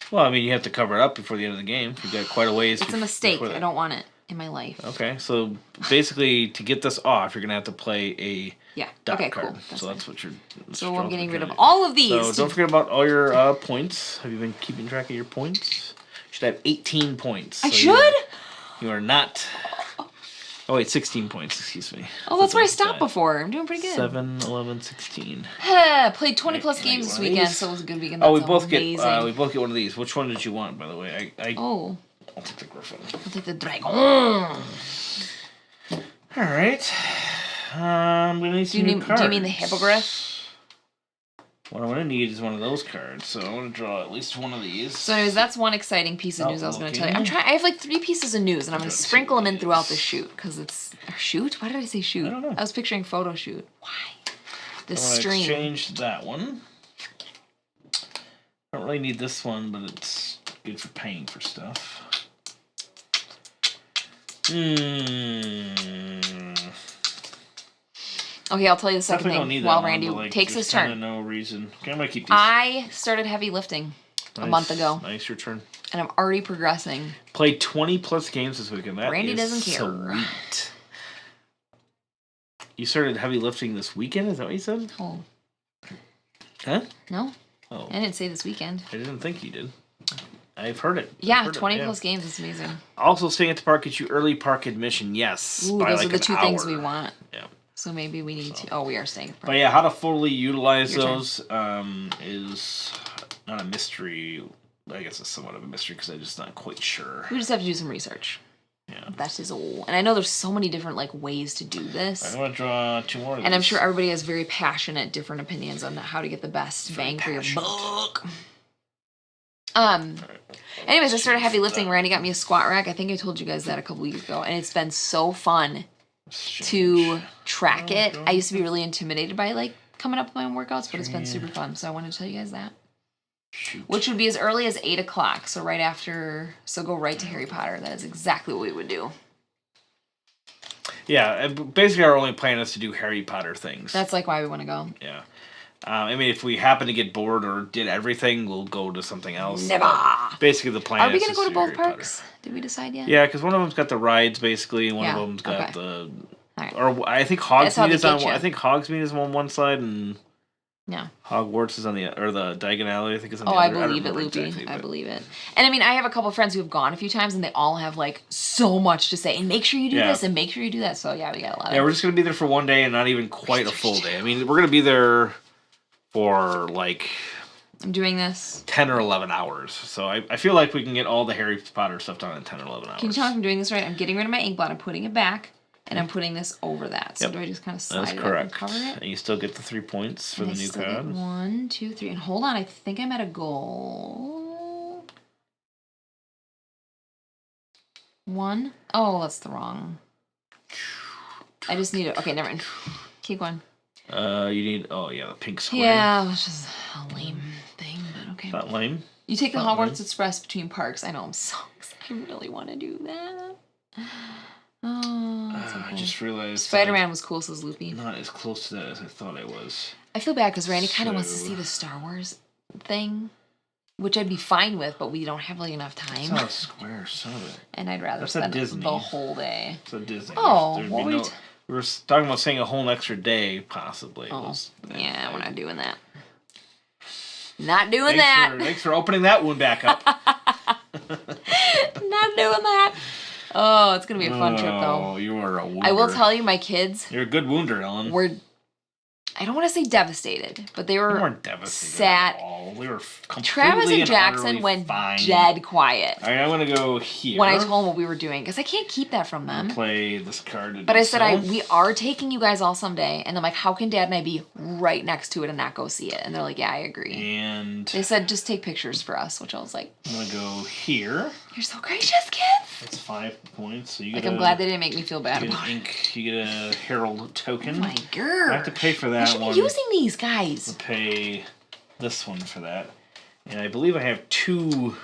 Well, I mean, you have to cover it up before the end of the game. You've got quite a ways. It's a mistake. I don't want it in my life. Okay, so basically, to get this off, you're going to have to play a dot card. Cool. That's what you're... So I'm getting rid of all of these. So don't forget about all your points. Have you been keeping track of your points? You should have 18 points. I should? You are not... Oh, wait, 16 points, excuse me. Oh, that's where I stopped before. I'm doing pretty good. 7, 11, 16. Played 20 plus games this weekend, so it was a good weekend. That's we both get one of these. Which one did you want, by the way? I'll take the Griffin. I'll take the Dragon. All right. I'm going to need some new cards. Do you mean the Hippogriff? What I'm going to need is one of those cards, so I'm going to draw at least one of these. So anyways, that's one exciting piece of news I was going to tell you. I have like 3 pieces of news, and I'm going to sprinkle them in throughout the shoot, because it's... Shoot? Why did I say shoot? I don't know. I was picturing photo shoot. Why? The stream. Exchange that one. I don't really need this one, but it's good for paying for stuff. Okay, I'll tell you the second thing while Randy takes his turn. No reason. Okay, I'm gonna keep these. I started heavy lifting a month ago. Nice, your turn. And I'm already progressing. Played 20 plus games this weekend. Randy doesn't care. Sweet. You started heavy lifting this weekend? Is that what you said? Oh. Huh? No. Oh. I didn't say this weekend. I didn't think you did. I've heard it. Yeah, 20 plus games. It's amazing. Also, staying at the park gets you early park admission. Yes. Ooh, those are the 2 things we want. Yeah. So maybe we need to... Oh, we are staying. But yeah, how to fully utilize those is not a mystery. I guess it's somewhat of a mystery because I'm just not quite sure. We just have to do some research. Yeah. That is all. And I know there's so many different ways to do this. I'm going to draw 2 more of these. And I'm sure everybody has very passionate different opinions on how to get the best bang for your buck. Anyways, I started heavy lifting. Randy got me a squat rack. I think I told you guys that a couple weeks ago. And it's been so fun to track it. I used to be really intimidated by coming up with my own workouts, but it's been super fun. So I wanted to tell you guys that. Shoot. Which would be as early as 8 o'clock. So right after, go right to Harry Potter. That is exactly what we would do. Yeah, basically our only plan is to do Harry Potter things. That's why we want to go. Yeah. I mean, if we happen to get bored or did everything, we'll go to something else. Never. Basically, the plan is Are we going to go to both parks? Did we decide yet? Yeah, because one of them's got the rides, basically, and one of them's got the... Right. Or I think Hogsmeade is on... I think Hogsmeade is on one side, and... Yeah. Hogwarts is on the... Or the Diagon Alley, I think, is on the other. I believe it, Loopy. Exactly, I believe it. And I mean, I have a couple friends who have gone a few times, and they all have, so much to say. And make sure you do this, and make sure you do that. So, yeah, we got a lot of... Yeah, we're just going to be there for one day, and not even quite a full day. I mean, we're going to be there... for I'm doing this 10 or 11 hours. So I feel like we can get all the Harry Potter stuff done in 10 or 11 hours. Can you tell me if I'm doing this right? I'm getting rid of my ink blot. I'm putting it back, and I'm putting this over that. So do I just kind of slide it up and cover it? And you still get the 3 points for the new card. 1, 2, 3. And hold on, I think I'm at a goal. 1. Oh, that's the wrong. I just need it. Okay, never mind. Keep going. You need, the pink square. Yeah, it was just a lame thing, but okay. Not lame. You take the Hogwarts Express between parks. I know, I'm so excited. I really want to do that. Oh, that's so cool. I just realized Spider-Man was cool, says Loopy. Not as close to that as I thought I was. I feel bad because Randy kind of wants to see the Star Wars thing, which I'd be fine with, but we don't have like enough time. It's not a square, son of it. And I'd rather spend the whole day. It's a Disney. Oh, we were talking about saying a whole extra day, possibly. Oh, yeah, we're not doing that. Not doing that. Thanks for opening that one back up. Not doing that. Oh, it's going to be a fun trip, though. Oh, you are a wounder. I will tell you, my kids... You're a good wounder, Ellen. I don't want to say devastated, but they were weren't devastated sad. At all. We were completely Travis and Jackson went dead quiet. All right, I'm going to go here. When I told them what we were doing, because I can't keep that from them. Play this card. But I said, we are taking you guys all someday. And I'm like, how can Dad and I be right next to it and not go see it? And they're like, yeah, I agree. And they said, just take pictures for us, which I was like, I'm going to go here. You're so gracious, kids. That's 5 points. So you I'm glad they didn't make me feel bad about it. You get a Herald token. Oh my god. I have to pay for that one. I should be using these, guys. I'll pay this one for that. And I believe I have two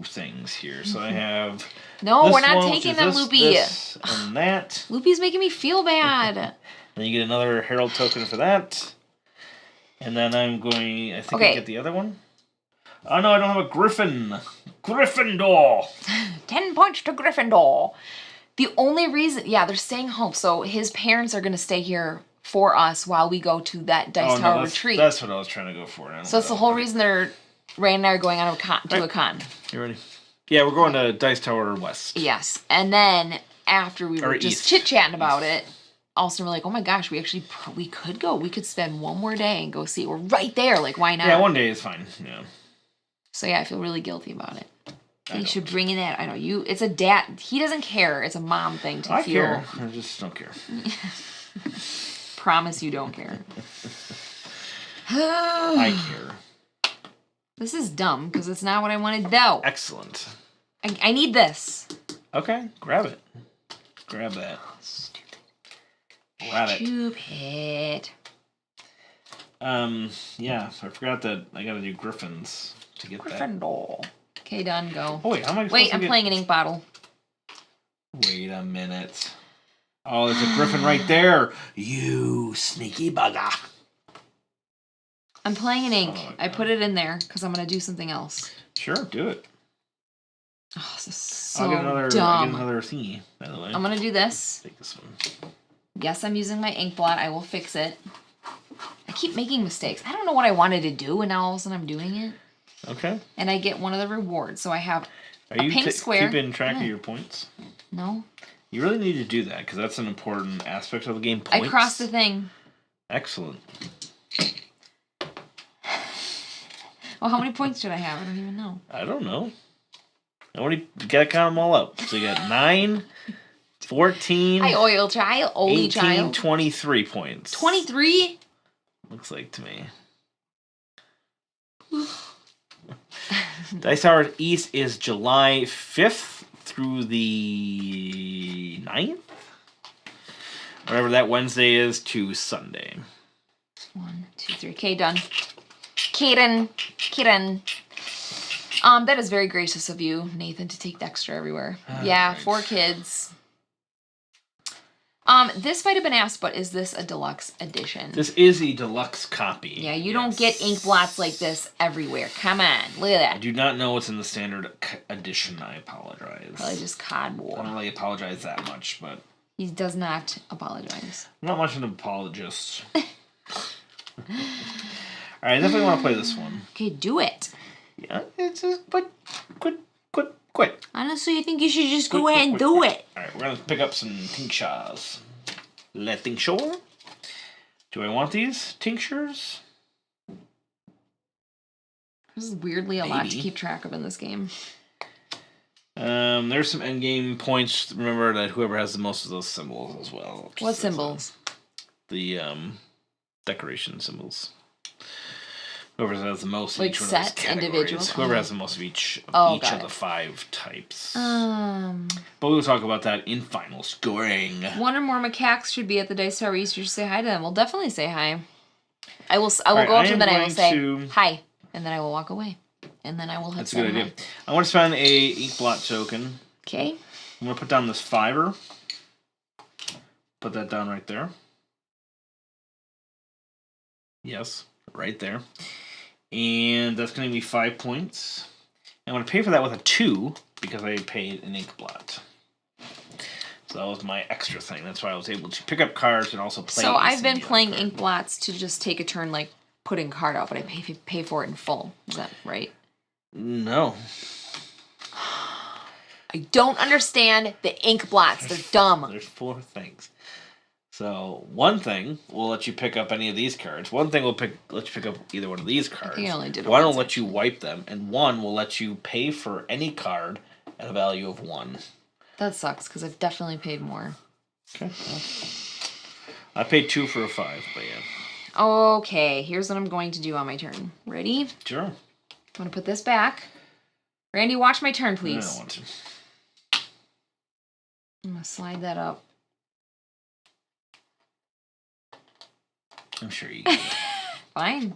things here. So I have... No, we're not taking them, Loopy. This and that. Loopy's making me feel bad. Then you get another Herald token for that. And then I'm going... I think I get the other one. Oh, no, I don't have a Griffin. Gryffindor. 10 points to Gryffindor. The only reason... Yeah, they're staying home. So his parents are going to stay here for us while we go to that Dice Tower retreat. That's what I was trying to go for. So that's the whole reason Ray and I are going on to a con. You ready? Yeah, we're going to Dice Tower West. Yes. And then after we were just chit-chatting about it, also we're like, oh my gosh, we could go. We could spend one more day and go see it. We're right there. Like, why not? Yeah, one day is fine. Yeah. So yeah, I feel really guilty about it. You should bring in that. I know you. It's a dad. He doesn't care. It's a mom thing to feel. I care. I just don't care. Promise you don't care. I care. This is dumb because it's not what I wanted to do. Excellent. I need this. Okay, grab it. Grab that. Stupid. Grab it. Stupid. Yeah, so I forgot that I gotta do Griffins to get Gryffindor. Okay, done, go. Oh, wait, how am I Wait, I'm playing an ink bottle. Wait a minute. Oh, there's a Griffin right there. You sneaky bugger. I'm playing an ink. I put it in there because I'm going to do something else. Sure, do it. Oh, this is so dumb. I'll get another thingy, by the way. I'm going to do this. Take this one. Yes, I'm using my ink blot. I will fix it. I keep making mistakes. I don't know what I wanted to do, and now all of a sudden I'm doing it. Okay. And I get one of the rewards. So I have a pink square. Are you keeping track of your points? No. You really need to do that, because that's an important aspect of the game. Points. I crossed the thing. Excellent. Well, how many points did I have? I don't even know. I don't know. You gotta count them all up. So you got 9, 14, Hi, oil child. 18, child. 23 points. 23? Looks like to me. Dice Tower East is July 5th through the 9th? Whatever that Wednesday is to Sunday. 1, 2, 3. Okay, done. Kaden. That is very gracious of you, Nathan, to take Dexter everywhere. Yeah, right. 4 kids. This might have been asked, but is this a deluxe edition? This is a deluxe copy. Yeah, you don't get ink blots like this everywhere. Come on, look at that. I do not know what's in the standard edition. I apologize. Probably just cardboard. I don't really apologize that much, but... He does not apologize. I'm not much of an apologist. Alright, I definitely want to play this one. Okay, do it. Yeah, it's just... Quit. Honestly, I think you should just go ahead and do it. Alright, we're going to pick up some tinctures. Le tincture. Do I want these tinctures? This is weirdly a lot to keep track of in this game. There's some endgame points. Remember that whoever has the most of those symbols as well. What symbols? The decoration symbols. Whoever has the most of Like each one of those sets, categories. individuals? Whoever has the most of each got of it. the 5 types. Um, But we'll talk about that in final scoring. One or more macaques should be at the Dice Tower East. You should say hi to them. We'll definitely say hi. I will Right, go up to them and I will going say to- hi, and then I will walk away, and then I will have That's a said good idea. hi. I want to spend a ink blot token. Okay. I'm going to put down this 5er. Put that down right there. Yes, right there. And that's going to be 5 points. I'm going to pay for that with a 2 because I paid an ink blot. So that was my extra thing. That's why I was able to pick up cards and also play. So I've been the playing card. ink blots to just take a turn, like putting card out, but I pay for it in full. Is that right? No. I don't understand the ink blots. They're dumb. There's 4 things. So one thing will let you pick up any of these cards. One thing will let you pick up either one of these cards. I think I only did it one will once, let you wipe them, and one will let you pay for any card at a value of 1. That sucks because I've definitely paid more. Okay. Well, I paid 2 for a 5, but yeah. Okay, here's what I'm going to do on my turn. Ready? Sure. I'm going to put this back. Randy, watch my turn, I please. don't want to. I'm going to slide that up. I'm sure you can. Fine.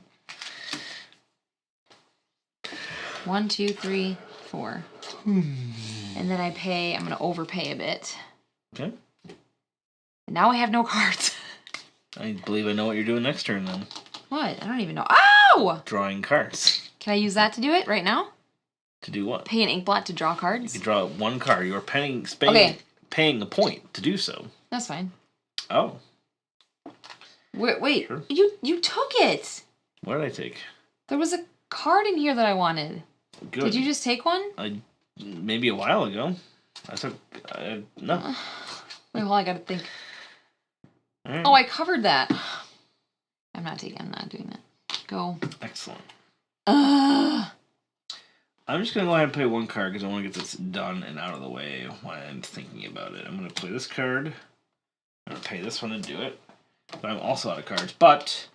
1, 2, 3, 4. And then I pay, I'm going to overpay a bit. Okay. And now I have no cards. I believe I know what you're doing next turn then. What? I don't even know. Ow! Drawing cards. Can I use that to do it right now? To do what? Pay an ink blot to draw cards? You draw 1 card. You're paying a point to do so. That's fine. Oh. Wait, Sure. you took it. What did I take? There was a card in here that I wanted. Good. Did you just take one? Maybe a while ago. I took... no. Wait, hold on, I gotta think. All right. Oh, I covered that. I'm not doing that. Go. Excellent. Ugh. I'm just going to go ahead and play 1 card because I want to get this done and out of the way while I'm thinking about it. I'm going to play this card. I'm going to pay this one to do it. But I'm also out of cards. But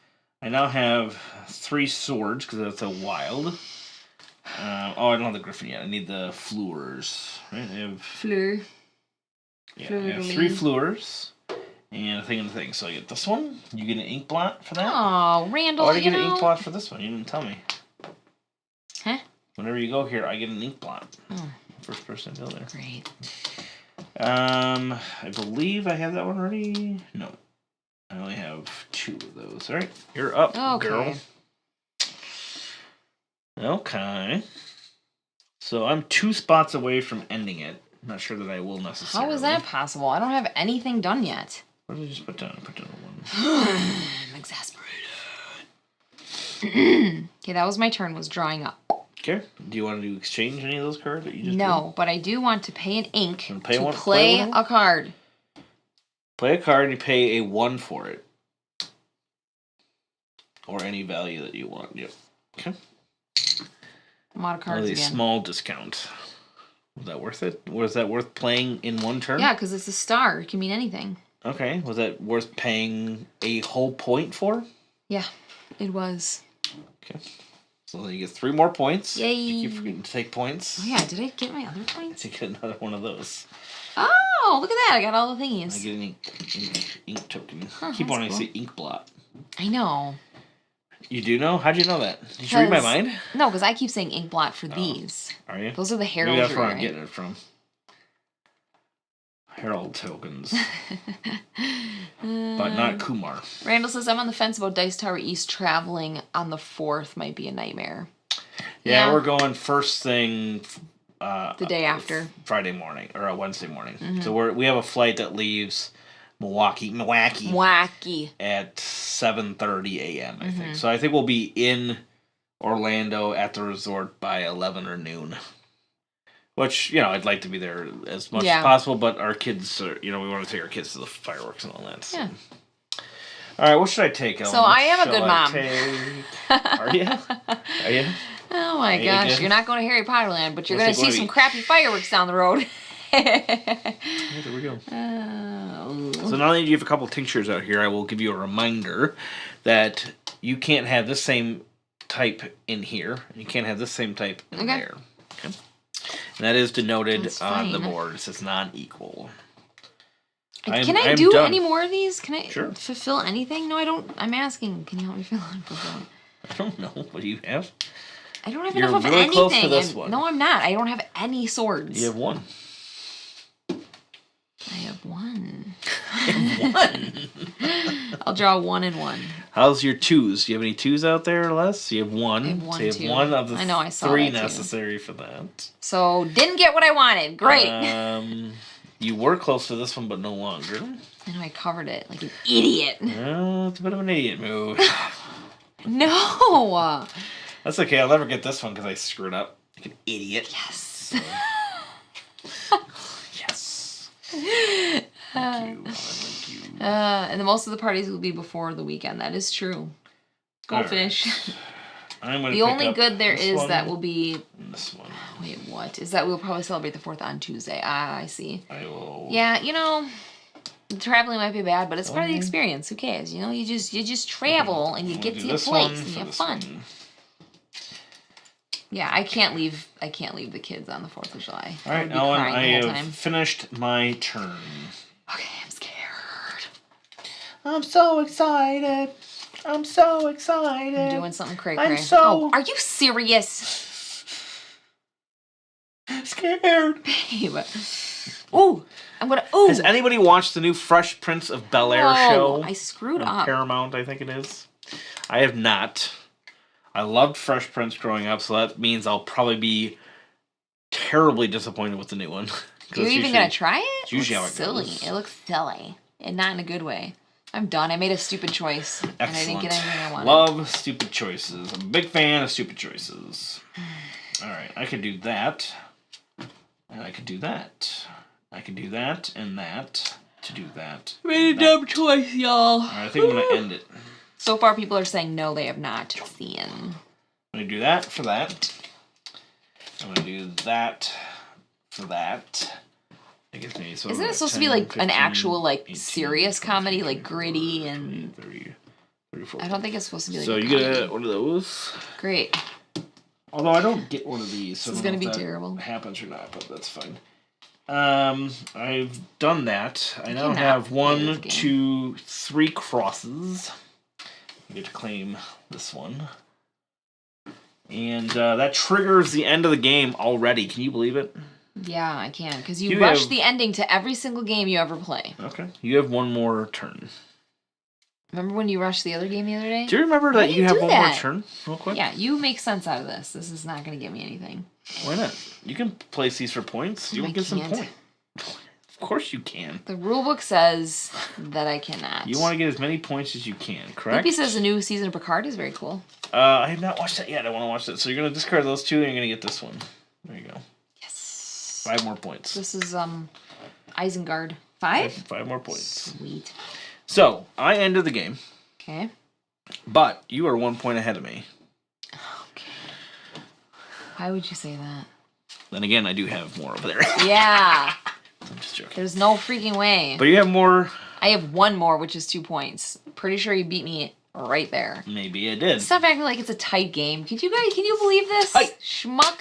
I now have 3 swords because that's a wild. I don't have the griffin yet. I need the fleurs. Right? I have... Fleur. Yeah, I have 3 fleurs. And a thing and a thing. So I get this one. You get an ink blot for that. Oh, Randall, I get an ink blot for this one. You didn't tell me. Huh? Whenever you go here, I get an ink blot. Oh. First person to go there. Great. I believe I have that one already. No. I only have 2 of those. Alright, you're up, girl. Okay. So I'm 2 spots away from ending it. I'm not sure that I will necessarily. How is that possible? I don't have anything done yet. What did I just put down? I put down 1. I'm exasperated. Okay, that was my turn, was drawing up. Okay. Do you want to exchange any of those cards that you just No, but I do want to pay an ink And pay to one- play play one? a card. Play a card and you pay a 1 for it. Or any value that you want. Yep. Okay. I'm out of cards A again. small discount. Was that worth it? Was that worth playing in 1 turn? Yeah, because it's a star. It can mean anything. Okay. Was that worth paying a whole point for? Yeah, it was. Okay. So you get 3 more points. Yay. You keep forgetting to take points. Oh yeah, did I get my other points? To get another one of those. Oh, look at that. I got all the thingies. I get an ink token. Huh, Keep that's wanting to cool. say ink blot. I know. You do know? How'd you know that? Did you read my 'Cause- mind? No, because I keep saying ink blot for these. Are you? Those are the Maybe heraldry. that's where I'm right? getting it from. Herald tokens. But not Kumar. Randall says, I'm on the fence about Dice Tower East traveling on the 4th might be a nightmare. Yeah, we're going first thing The day after. Friday morning or Wednesday morning. Mm-hmm. So we have a flight that leaves Milwaukee Wacky. at 7:30 a.m. I Mm-hmm. think. So I think we'll be in Orlando at the resort by 11 or noon. Which, I'd like to be there as much as possible, but our kids are, we want to take our kids to the fireworks and all that. So. Yeah. All right, what should I take, Ellen? So I am a Shall good I mom. Are you? Are you? Oh my you gosh, good? you're not going to Harry Potter Land, but you're What's going to it see gonna some be? crappy fireworks down the road. Yeah, there we go. So now that you have a couple tinctures out here, I will give you a reminder that you can't have this same type in here, and you can't have the same type in there. Okay. And that is denoted on the board. It says non-equal. Can I do any more of these? Can I fulfill anything? No, I don't. I'm asking. Can you help me fulfill? I don't know. What do you have? I don't have enough of anything. You're really close to this one. No, I'm not. I don't have any swords. You have one. I have one. I'll draw 1 and 1. How's your 2s? Do you have any 2s out there or less? You have 1. I have 1, so you have 1 of the I saw 3 necessary for that. So, didn't get what I wanted. Great. You were close to this one, but no longer. I know, I covered it like an idiot. Well, it's a bit of an idiot move. No. That's okay. I'll never get this one because I screwed up. Like an idiot. Yes. Yes. Thank you. And the most of the parties will be before the weekend. That is true. Goldfish. Right. I'm gonna the only good there is that will be this one. Wait, what? Is that we'll probably celebrate the 4th on Tuesday. Ah, I see. I will. Yeah, you know, traveling might be bad, but it's part of the experience. Who cares? You know, you just travel and you get to your place and you have fun. One. Yeah, I can't leave the kids on the 4th of July. All right, Ellen, I have finished my turn. Okay, I'm scared. I'm so excited. I'm so excited. I'm doing something cray-cray. I'm so... are you serious? Scared. Babe. Ooh, I'm gonna... Ooh. Has anybody watched the new Fresh Prince of Bel-Air show? I screwed up. Paramount, I think it is. I have not. I loved Fresh Prince growing up, so that means I'll probably be terribly disappointed with the new one. You're even gonna try it? It's usually it looks silly. It looks silly. And not in a good way. I'm done. I made a stupid choice. Excellent. And I didn't get anything I wanted. Love stupid choices. I'm a big fan of stupid choices. Alright, I could do that. And I could do that. I could do that and that to do that. I made a dumb choice, y'all. Alright, I think I'm going to end it. So far, people are saying no, they have not seen. I'm going to do that for that. I'm going to do that for that. Isn't it supposed to be like 15, an actual, like, 18, serious 20, comedy, like gritty and... 30, 34. I don't think it's supposed to be like so you get one of those. Great. Although I don't get one of these. So this is going to be terrible. Happens or not, but that's fine. I've done that. I now have 1, 2, 3 crosses. I get to claim this one. And that triggers the end of the game already. Can you believe it? Yeah, I can. Because you rush the ending to every single game you ever play. Okay. You have one more turn. Remember when you rushed the other game the other day? Do you remember that you have one more turn? Real quick? Yeah, you make sense out of this. This is not going to give me anything. Why not? You can place these for points. You can get some points. Of course you can. The rulebook says that I cannot. You want to get as many points as you can, correct? Loopy says the new season of Picard is very cool. I have not watched that yet. I want to watch that. So you're going to discard those 2 and you're going to get this one. There you go. Yes. 5 more points. This is Isengard. 5? 5 more points. Sweet. So I ended the game. Okay. But you are 1 point ahead of me. Okay. Why would you say that? Then again, I do have more over there. Yeah. I'm just joking. There's no freaking way. But you have more. I have 1 more, which is 2 points. Pretty sure you beat me right there. Maybe I did. Stop acting like it's a tight game. Can you believe this? Hi. Schmuck.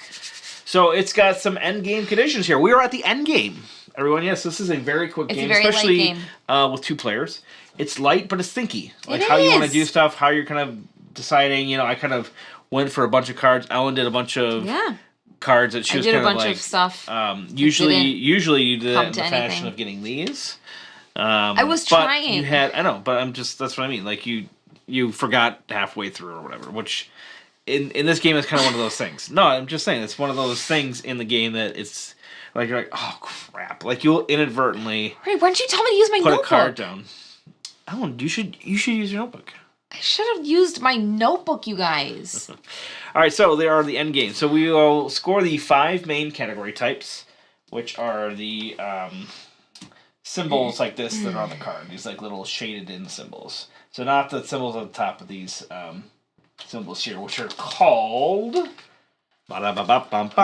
So it's got some end game conditions here. We are at the end game. Everyone, yes, this is a very quick game, very especially light game. With 2 players. It's light, but it's thinky. Like it how is. you want to do stuff, how you're kind of deciding. You know, I kind of went for a bunch of cards. Ellen did a bunch of cards that she was kind of like. I did a bunch of stuff. Usually you did it in the fashion of getting these. I was trying. I know, but that's what I mean. Like you forgot halfway through or whatever, which in this game is kind of one of those things. No, I'm just saying it's one of those things in the game that it's like you're like, oh crap, like you'll inadvertently. Right, why don't you tell me to use my notebook? Put a card down. Ellen, you should use your notebook. I should have used my notebook, you guys. All right, so there are the end games. So we will score the 5 main category types, which are the symbols like this that are on the card. These like little shaded in symbols. So not the symbols at the top of these symbols here, which are called augmentations.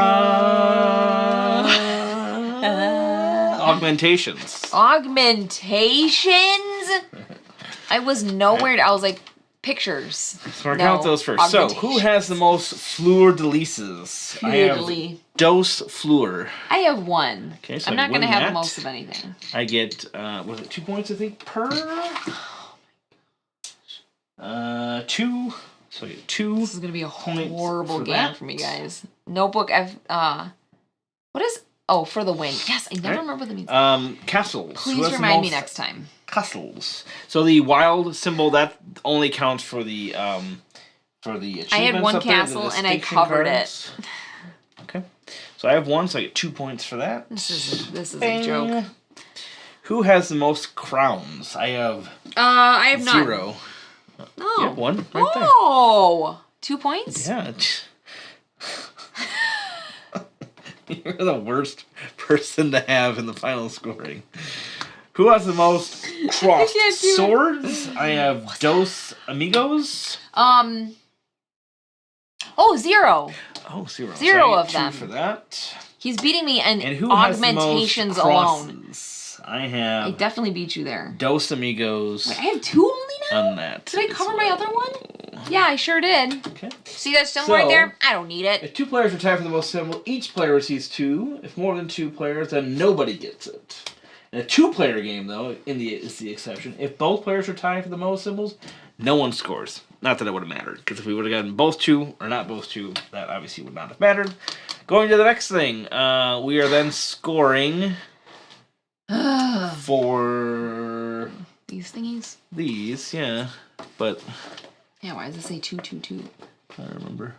Augmentations? I was nowhere. I was like, pictures. So we're going with those first. So, who has the most fleur de lises? I have Dos Fleur. I have 1. Okay, so I'm not going to have the most of anything. I get, was it 2 points, I think, per? 2. So I get 2. This is going to be a horrible game for me, guys. Notebook, what is... Oh, for the win. Yes, I never remember the means. Castles. Please remind me next time. Castles. So the wild symbol, that only counts for the achievements. I had 1 castle and I covered it. Okay. So I have 1, so I get 2 points for that. This is a joke. Who has the most crowns? I have none. 0. Oh. You have 1 right there. Oh! 2 points? Yeah. You're the worst person to have in the final scoring. Who has the most crossed swords? I have Dos Amigos. 0. Oh, 0. 0 so of them. 2 for that. He's beating me in and who augmentations has the most alone. I have. I definitely beat you there. Dos Amigos. Wait, I have 2 only now? On that. Did I cover my other one? Yeah, I sure did. Okay. See that symbol right there? I don't need it. If 2 players are tied for the most symbol, each player receives 2. If more than 2 players, then nobody gets it. In a 2-player game, though, is the exception. If both players are tied for the most symbols, no one scores. Not that it would have mattered, because if we would have gotten both 2 or not both 2, that obviously would not have mattered. Going to the next thing, we are then scoring for these thingies. These, yeah, but yeah. Why does it say 2, 2, 2? I don't remember.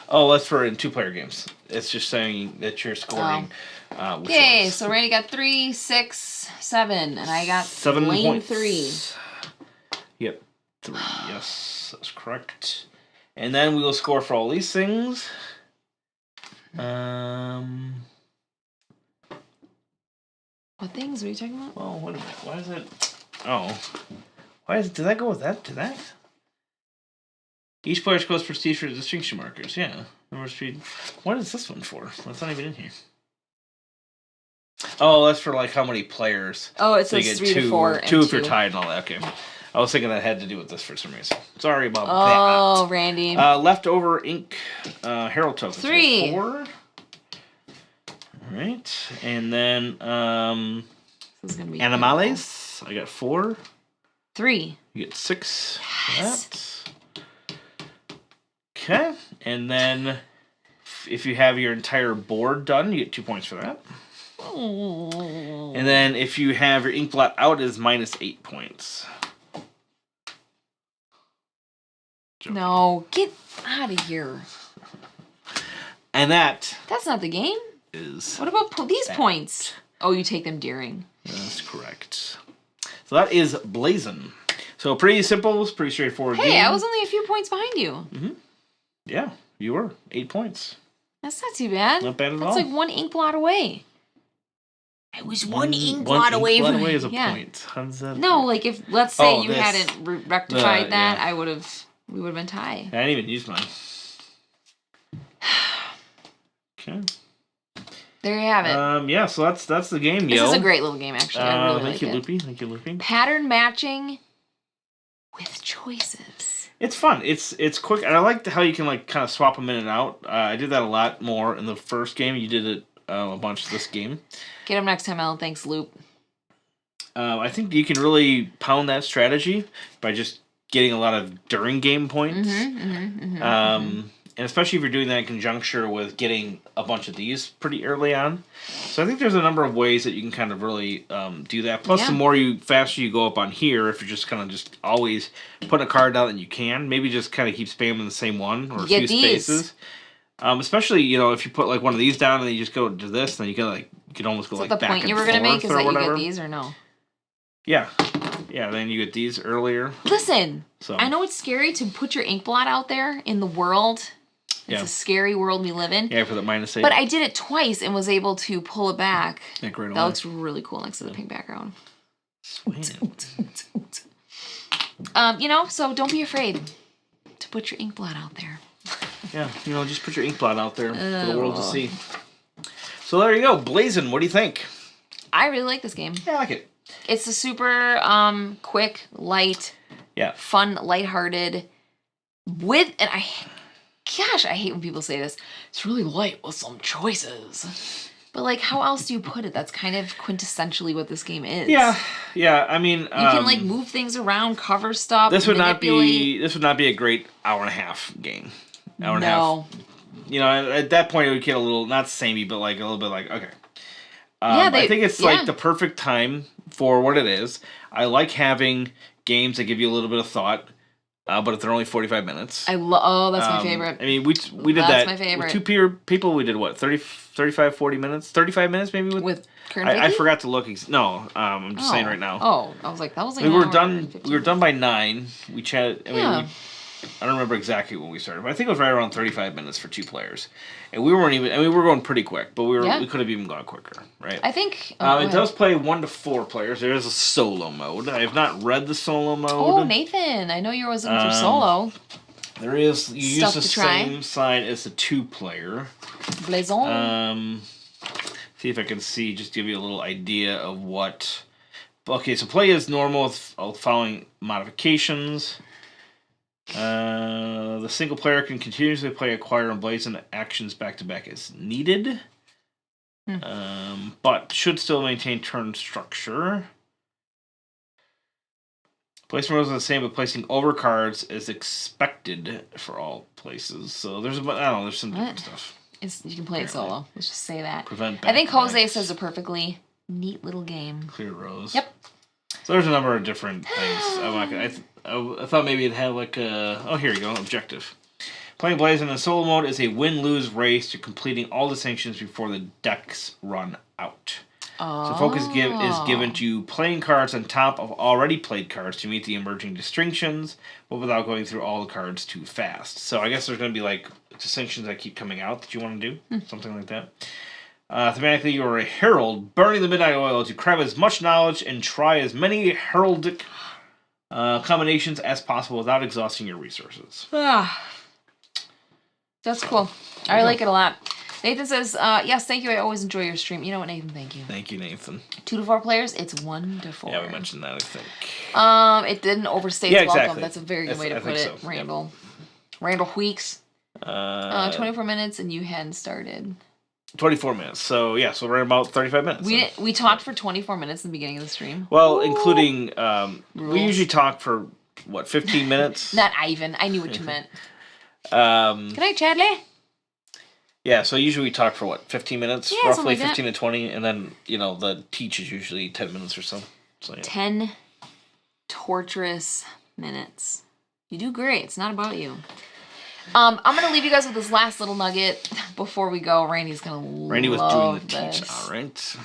Oh, that's for in 2-player games. It's just saying that you're scoring. Okay, so Randy got 3, 6, 7, and I got 7 points. 3. Yep, 3. Yes, that's correct. And then we will score for all these things. What things are you talking about? Well, wait a minute. Why is it? Oh, why is it? Did that go with that? To that? Each player scores prestige for distinction markers. Yeah. What is this one for? That's not even in here. Oh, that's for like how many players. Oh, it says 3 to 4. 2 if you're tied and all that. Okay. I was thinking that had to do with this for some reason. Sorry about that. Oh, Randy. Leftover ink Herald tokens. 3. 4. All right. And then this is gonna be Animales. I got 4. 3. You get 6. Yes. For that. Okay. And then if you have your entire board done, you get 2 points for that. Oh. And then if you have your ink blot out, it is minus 8 points. No, get out of here. And that's not the game. Is what about these points? Oh, you take them during. That's correct. So that is Blazon. So pretty simple, pretty straightforward game. Hey, I was only a few points behind you. Mm-hmm. Yeah, you were. 8 points. That's not too bad. Not bad at all. That's like 1 ink blot away. I was one ink blot away from away is a point. How does that no, like if let's say you hadn't rectified that, yeah. We would have been tied. I didn't even use mine. Okay. There you have it. Yeah, so that's the game, yo. This is a great little game, actually. I really like it. Loopy. Thank you, Loopy. Pattern matching with choices. It's fun. It's quick, and I like how you can like kind of swap them in and out. I did that a lot more in the first game. You did it a bunch this game. Get him next time, Ellen. Thanks, Loop. I think you can really pound that strategy by just getting a lot of during game points. And especially if you're doing that in conjunction with getting a bunch of these pretty early on. So I think there's a number of ways that you can kind of really do that. Plus, the faster you go up on here, if you're just kind of just always putting a card down that you can, maybe just kind of keep spamming the same one or a few spaces. Especially, if you put like one of these down and then you just go to this, then you can almost go like back and forth. The point you were going to make is that you get these or no? Yeah. Yeah, then you get these earlier. Listen, I know it's scary to put your ink blot out there in the world. It's a scary world we live in. Yeah, for the minus 8. But I did it twice and was able to pull it back. Like right away. That looks really cool next to the pink background. Sweet. So don't be afraid to put your ink blot out there. Yeah, just put your ink blot out there for the world to see. So there you go, Blazon. What do you think? I really like this game. Yeah, I like it. It's a super quick, light, Yeah. Fun, lighthearted, and I hate when people say this. It's really light with some choices. But, like, how else do you put it? That's kind of quintessentially what this game is. Yeah. I mean, you can, like, move things around, cover stuff, This would not be a great hour and a half game. Hour and a half. You know, at that point, it would get a little, not samey, but, like, a little bit like, okay. I think it's, like, the perfect time for what it is. I like having games that give you a little bit of thought. But if they're only 45 minutes. that's my favorite. I mean, we did that. My favorite. With two people, we did what? 35, 40 minutes? 35 minutes maybe? With I forgot to look. I'm just saying right now. Oh, I was like, that was like we were done by 9. We chatted. I don't remember exactly when we started, but I think it was right around 35 minutes for 2 players. And we weren't even, we were going pretty quick, but we could have even gone quicker, right? I think... it does play 1 to 4 players. There is a solo mode. I have not read the solo mode. Oh, Nathan, I know you were looking for solo. There is, you use the same sign as the 2-player. Blazon. See if I can just give you a little idea of what... Okay, so play as normal with following modifications. The single player can continuously play Acquire and Blazon actions back to back as needed, but should still maintain turn structure. Placement rules are the same, but placing over cards is expected for all places. So there's some different stuff. You can play it solo. Let's just say that. I think Jose says a perfectly neat little game. Clear rows. Yep. So there's a number of different things. I thought maybe it'd have like a... Oh, here you go. Objective. Playing Blazon in solo mode is a win-lose race to completing all distinctions before the decks run out. So focus is given to playing cards on top of already played cards to meet the emerging distinctions, but without going through all the cards too fast. So I guess there's going to be like distinctions that keep coming out that you want to do. Something like that. Thematically, you are a herald, burning the midnight oil to grab as much knowledge and try as many heraldic combinations as possible without exhausting your resources. That's cool. I like it a lot. Nathan says, yes, thank you. I always enjoy your stream. You know what, Nathan? Thank you. Thank you, Nathan. 2 to 4 players, it's 1 to 4. Yeah, we mentioned that, I think. It didn't overstay its welcome. Exactly. That's a very good way to put it, Randall. Yep. Randall Weeks. 24 minutes and you hadn't started. 24 minutes. So, yeah, so we're about 35 minutes. We talked for 24 minutes in the beginning of the stream. Well, including, we usually talk for, 15 minutes? Not Ivan. I knew what you meant. Good night, Chadley. Yeah, so usually we talk for 15 minutes? Yeah, roughly like 15 to 20, and then, the teach is usually 10 minutes or so. So yeah. 10 torturous minutes. You do great. It's not about you. I'm going to leave you guys with this last little nugget before we go. Randy was doing the teach. All right.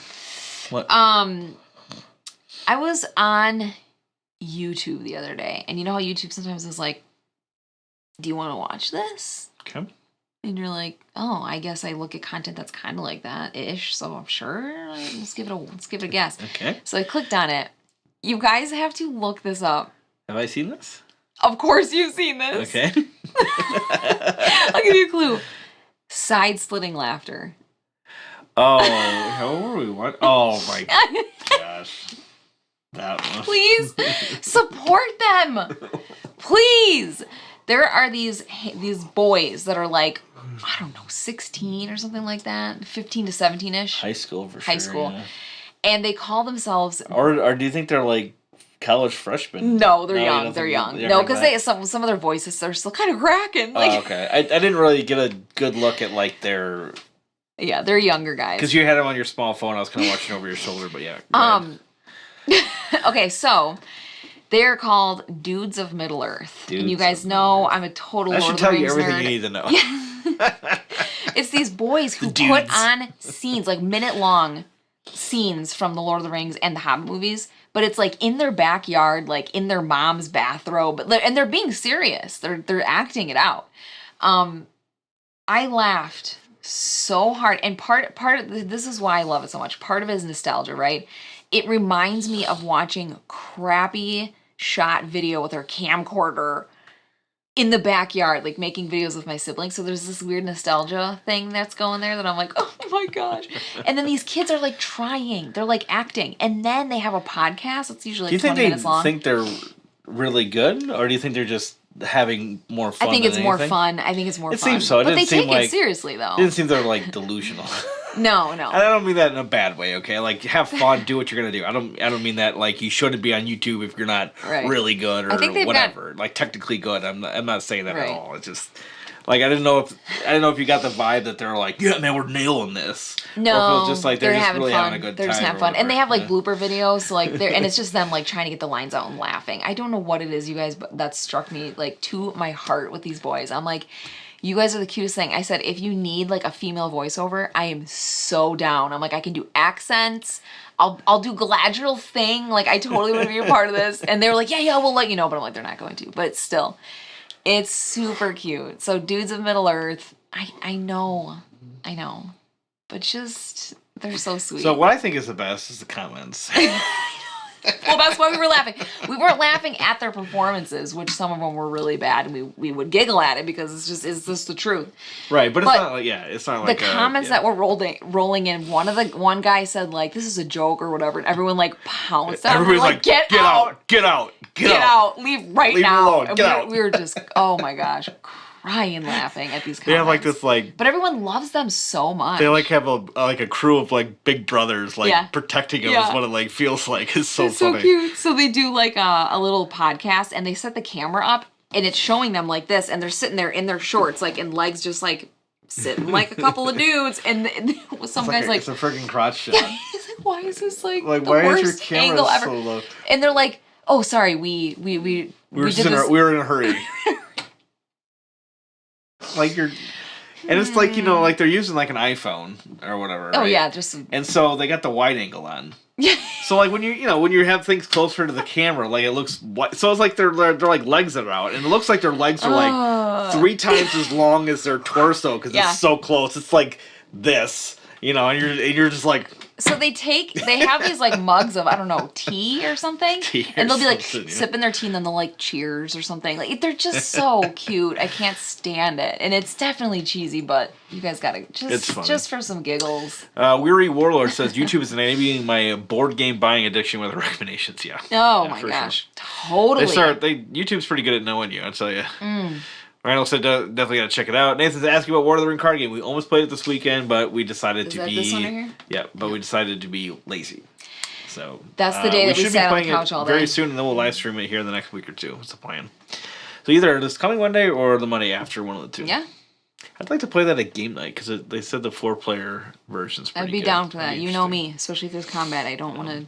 What? I was on YouTube the other day, and you know how YouTube sometimes is like, do you want to watch this? Okay. And you're like, oh, I guess I look at content that's kind of like that-ish, so I'm sure. Let's give it a guess. Okay. So I clicked on it. You guys have to look this up. Have I seen this? Of course you've seen this. Okay. I'll give you a clue. Side-splitting laughter. Oh, how were we? What? Oh my gosh. That one. Please support them. Please. There are these boys that are like, I don't know, 16 or something like that, 15 to 17-ish. High school for sure. High school. Yeah. And they call themselves... Or do you think they're like college freshmen? No, they're young. They're young. No, because some of their voices are still kind of cracking. Like, oh, okay. I didn't really get a good look at like their... Yeah, they're younger guys. Because you had them on your small phone. I was kind of watching over your shoulder, but yeah. Okay, so... They're called Dudes of Middle Earth. And you guys know I'm a total Lord of the Rings nerd. I should tell you everything you need to know. Yeah. It's these boys who put on scenes, like minute-long scenes from the Lord of the Rings and the Hobbit movies, but it's like in their backyard, like in their mom's bathrobe, and they're being serious. They're acting it out. I laughed so hard, and part of this is why I love it so much. Part of it is nostalgia, right? It reminds me of watching crappy shot video with our camcorder in the backyard, like making videos with my siblings. So there's this weird nostalgia thing that's going there that I'm like, oh my gosh. And then these kids are like trying, they're like acting. And then they have a podcast. It's usually like 20 minutes long. Do you think really good, or do you think they're just having more fun? I think it's more anything? fun. I think it's more fun. It seems so. But they take it seriously, though. It didn't seem they're like delusional. No. And I don't mean that in a bad way. Okay, like have fun, do what you're gonna do. I don't mean that like you shouldn't be on YouTube if you're not really good or I think whatever. Like technically good. I'm not saying that at all. It's just. Like I didn't know if you got the vibe that they're like, yeah, man, we're nailing this. No, or if it was just like they're just having really fun. having a good they're time. Just having fun, and they have like blooper videos, so like and it's just them like trying to get the lines out and laughing. I don't know what it is, you guys, but that struck me like to my heart with these boys. I'm like, you guys are the cutest thing. I said, if you need like a female voiceover, I am so down. I'm like, I can do accents. I'll do Galadriel thing. Like I totally want to be a part of this. And they were like, yeah, we'll let you know. But I'm like, they're not going to. But still. It's super cute. So Dudes of Middle Earth, I know. But just, they're so sweet. So what I think is the best is the comments. Well, that's why we were laughing. We weren't laughing at their performances, which some of them were really bad, and we would giggle at it because it's just the truth. Right, but it's not like, it's not like the comments that were rolling in. One guy said like, "This is a joke" or whatever, and everyone like pounced. Everybody's like, "Get out! Get out! Leave right Leave now!" Alone. Get out! We were just, oh my gosh, crying laughing at these comments. They have like this like, but everyone loves them so much. They like have a crew of like big brothers like protecting them is what it like feels like. It's so funny. So cute. So they do like a little podcast, and they set the camera up, and it's showing them like this, and they're sitting there in their shorts, like in legs, just like sitting like a couple of dudes, and some guys like it's a freaking crotch shot. Yeah, he's like, why is this like the why worst is your angle camera ever? so low? And they're like, oh, sorry, we were in a hurry. Like you're, and it's like like they're using like an iPhone or whatever. Oh right? yeah, just and so they got the wide angle on. Yeah. So like when you have things closer to the camera, like it looks so it's like they're like legs that are out, and it looks like their legs are like 3 times as long as their torso because it's so close. It's like this, and you're just like. So they have these like mugs of, I don't know, tea or something, and they'll be like sipping their tea, and then they'll like cheers or something. Like they're just so cute. I can't stand it, and it's definitely cheesy, but you guys gotta just for some giggles. Weary Warlord says YouTube is enabling my board game buying addiction with recommendations. Yeah. Oh my gosh, sure. Totally. YouTube's pretty good at knowing you. I'll tell you. Randall said definitely gotta check it out. Nathan's asking about War of the Ring card game. We almost played it this weekend, but we decided to be. This one right here? Yeah, but we decided to be lazy. So that's the day that we sat on the couch all day. Very soon, and then we'll live stream it here in the next week or two. That's the plan. So either this coming Monday or the Monday after, one of the two. Yeah. I'd like to play that at game night because they said the 4-player version's pretty good. I'd be down for that. You know me, especially if there's combat. I don't want to.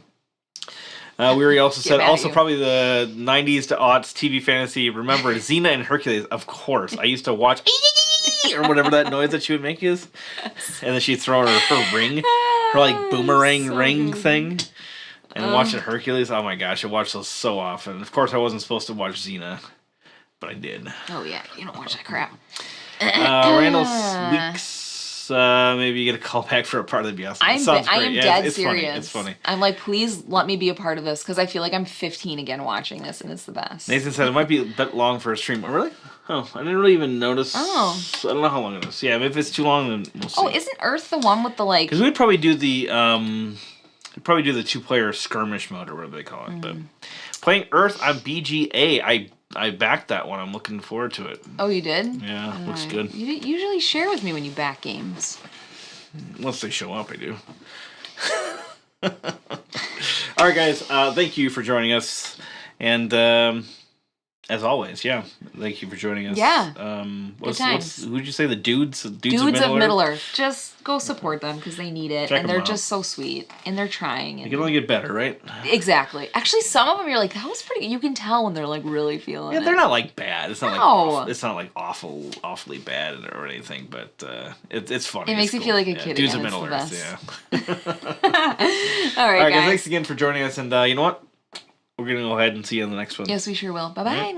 Weary also said, probably the 90s to aughts TV fantasy. Remember Xena and Hercules? Of course. I used to watch or whatever that noise that she would make is. And then she'd throw her ring, her like boomerang ring thing. And watching Hercules. Oh my gosh, I watched those so often. Of course, I wasn't supposed to watch Xena, but I did. Oh yeah, you don't watch that crap. Randall Weeks. Maybe you get a call back for a part of the BS. I am dead serious. It's funny. I'm like, please let me be a part of this because I feel like I'm 15 again watching this, and it's the best. Nathan said it might be a bit long for a stream. Oh, really? Oh, I didn't really even notice. Oh. I don't know how long it is. Yeah, if it's too long, then we'll see. Oh, isn't Earth the one with the like? Because we'd probably do the 2-player skirmish mode or whatever they call it. But playing Earth on BGA, I backed that one. I'm looking forward to it. Oh, you did? Yeah, looks good. You usually share with me when you back games. Once they show up, I do. All right, guys. Thank you for joining us. And as always, thank you for joining us. Yeah. Good times. Who'd you say? The dudes? Dudes of Middle Earth. Just go support them because they need it. And they're just so sweet. And they're trying. You can only get better, right? Exactly. Actually, some of them you're like, that was pretty. You can tell when they're like really feeling it. Yeah, they're not like bad. It's not like awfully bad or anything. But it's funny. It makes you feel like a kid. Dudes again. of Middle Earth. Yeah. All right, guys. Thanks again for joining us. And you know what? We're going to go ahead and see you in the next one. Yes, we sure will. Bye-bye.